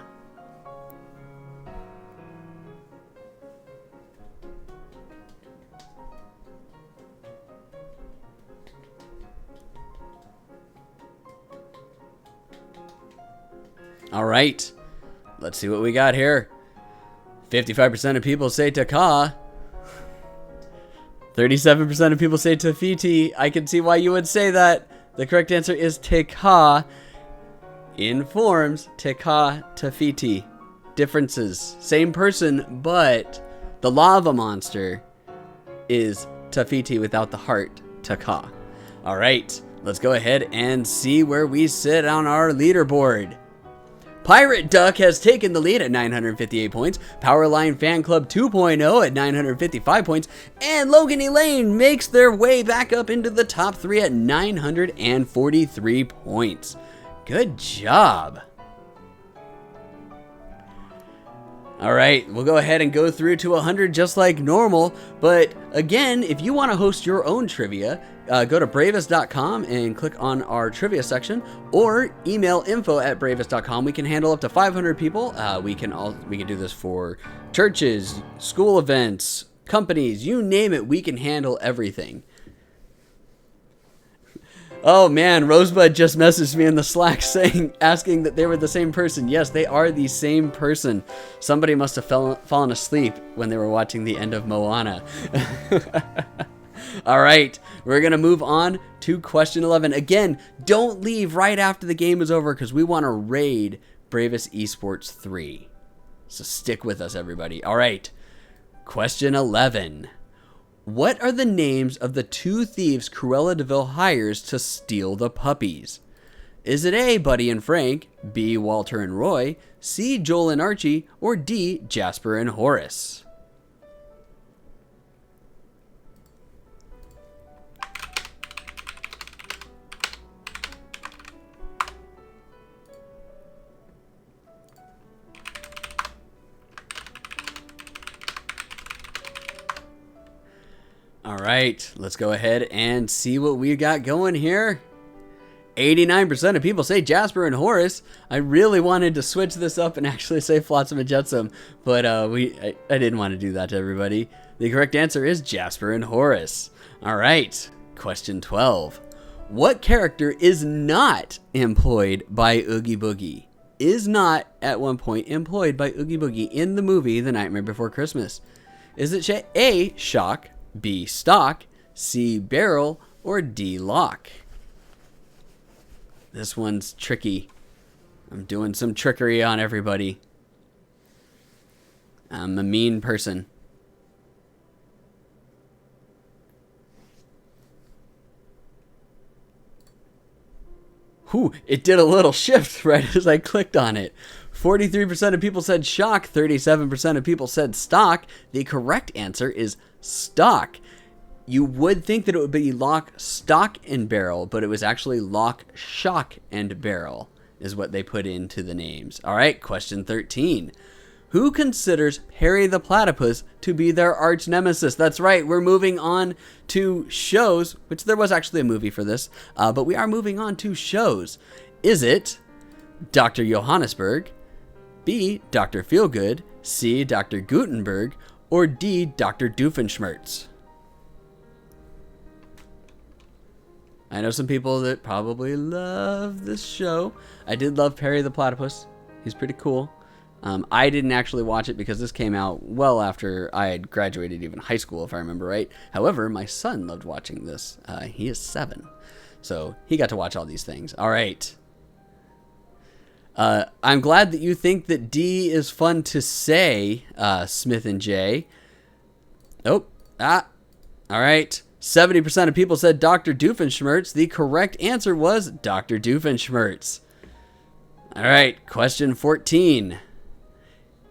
All right, let's see what we got here. 55% of people say Te Kā. 37% of people say Tafiti. I can see why you would say that. The correct answer is Te Kā. In forms, Te Kā, Tafiti. Differences. Same person, but the lava monster is Tafiti without the heart, Te Kā. All right, let's go ahead and see where we sit on our leaderboard. Pirate Duck has taken the lead at 958 points, Powerline Fan Club 2.0 at 955 points, and Logan Elaine makes their way back up into the top 3 at 943 points. Good job. All right, we'll go ahead and go through to 100 just like normal, but again, if you want to host your own trivia, go to bravest.com and click on our trivia section, or email info@bravest.com. We can handle up to 500 people. We can do this for churches, school events, companies, you name it. We can handle everything. Oh man, Rosebud just messaged me in the Slack asking that they were the same person. Yes, they are the same person. Somebody must have fallen asleep when they were watching the end of Moana. All right, we're going to move on to question 11. Again, don't leave right after the game is over because we want to raid Bravest Esports 3. So stick with us, everybody. All right, question 11. What are the names of the 2 thieves Cruella de Vil hires to steal the puppies? Is it A, Buddy and Frank, B, Walter and Roy, C, Joel and Archie, or D, Jasper and Horace? All right, let's go ahead and see what we got going here. 89% of people say Jasper and Horace. I really wanted to switch this up and actually say Flotsam and Jetsam, but I didn't want to do that to everybody. The correct answer is Jasper and Horace. All right, question 12. What character is not employed by Oogie Boogie? Is not at one point employed by Oogie Boogie in the movie The Nightmare Before Christmas? Is it A, Shock, B, Stock, C, Barrel, or D, Lock? This one's tricky. I'm doing some trickery on everybody. I'm a mean person. Whew, it did a little shift right as I clicked on it. 43% of people said Shock, 37% of people said Stock. The correct answer is Stock. You would think that it would be Lock, Stock, and Barrel, but it was actually Lock, Shock, and Barrel is what they put into the names. All right, question 13. Who considers Perry the Platypus to be their arch nemesis? That's right, we're moving on to shows, which there was actually a movie for this, but we are moving on to shows. Is it Dr. Johannesburg, B, Dr. Feelgood, C, Dr. Gutenberg, or D, Dr. Doofenshmirtz? I know some people that probably love this show. I did love Perry the Platypus. He's pretty cool. I didn't actually watch it because this came out well after I had graduated even high school, if I remember right. However, my son loved watching this. He is 7, so he got to watch all these things. All right. I'm glad that you think that D is fun to say, Smith and J. All right. 70% of people said Dr. Doofenshmirtz. The correct answer was Dr. Doofenshmirtz. All right, question 14.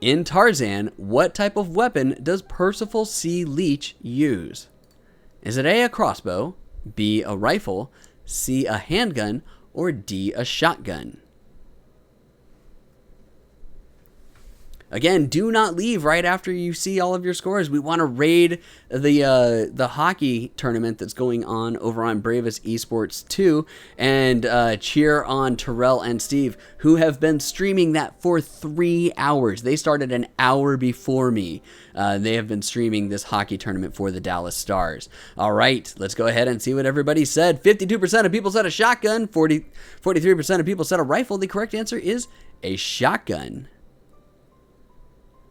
In Tarzan, what type of weapon does Percival C. Leach use? Is it A, a crossbow, B, a rifle, C, a handgun, or D, a shotgun? Again, do not leave right after you see all of your scores. We want to raid the hockey tournament that's going on over on Bravest Esports 2 and cheer on Terrell and Steve, who have been streaming that for 3 hours. They started an hour before me. They have been streaming this hockey tournament for the Dallas Stars. All right, let's go ahead and see what everybody said. 52% of people said a shotgun. 43% of people said a rifle. The correct answer is a shotgun.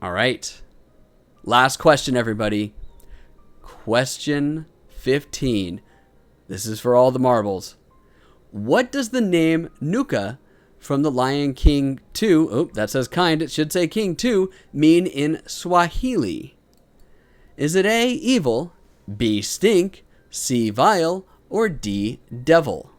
All right. Last question, everybody. Question 15. This is for all the marbles. What does the name Nuka from The Lion King 2, oh, that says kind, it should say King 2, mean in Swahili? Is it A, evil, B, stink, C, vile, or D, devil?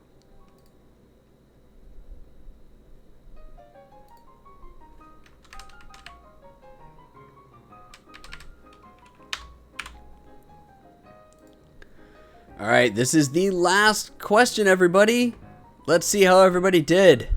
All right, this is the last question, everybody. Let's see how everybody did.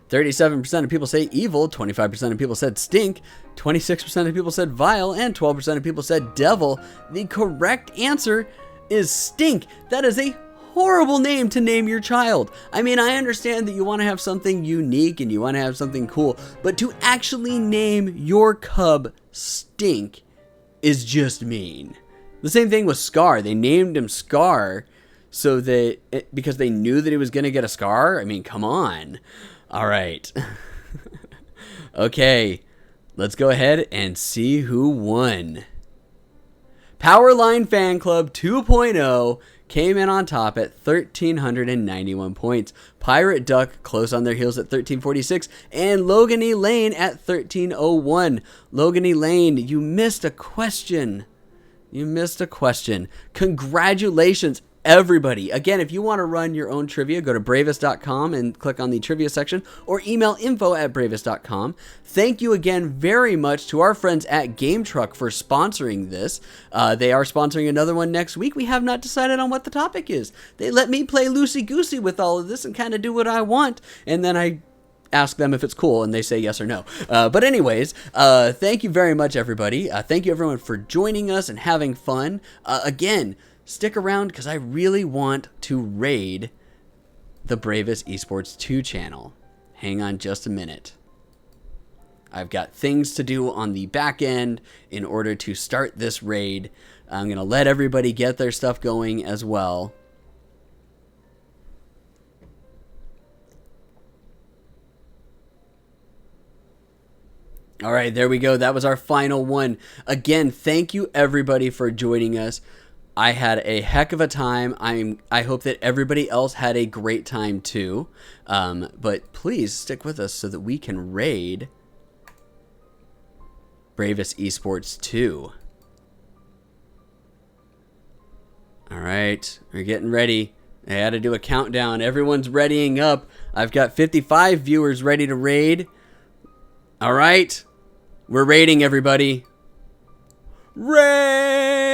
37% of people say evil, 25% of people said stink, 26% of people said vile, and 12% of people said devil. The correct answer is stink. That is a horrible name to name your child. I mean, I understand that you want to have something unique and you want to have something cool, but to actually name your cub Stink is just mean. The same thing with Scar. They named him Scar so that because they knew that he was going to get a scar. I mean, come on. All right. Okay, let's go ahead and see who won. Powerline Fan Club 2.0 came in on top at 1,391 points. Pirate Duck close on their heels at 1,346. And Logan E. Lane at 1,301. Logan E. Lane, you missed a question. You missed a question. Congratulations, everybody. Again, if you want to run your own trivia, go to bravest.com and click on the trivia section or email info@bravest.com. Thank you again very much to our friends at Game Truck for sponsoring this. They are sponsoring another one next week. We have not decided on what the topic is. They let me play loosey-goosey with all of this and kind of do what I want, and then I ask them if it's cool, and they say yes or no. But anyways, thank you very much, everybody. Thank you, everyone, for joining us and having fun. Again, stick around, because I really want to raid the Bravest Esports 2 channel. Hang on just a minute. I've got things to do on the back end in order to start this raid. I'm going to let everybody get their stuff going as well. All right, there we go. That was our final one. Again, thank you everybody for joining us. I had a heck of a time. I hope that everybody else had a great time too. But please stick with us so that we can raid Bravest Esports 2. All right, we're getting ready. I had to do a countdown. Everyone's readying up. I've got 55 viewers ready to raid. All right. We're raiding, everybody. Raid!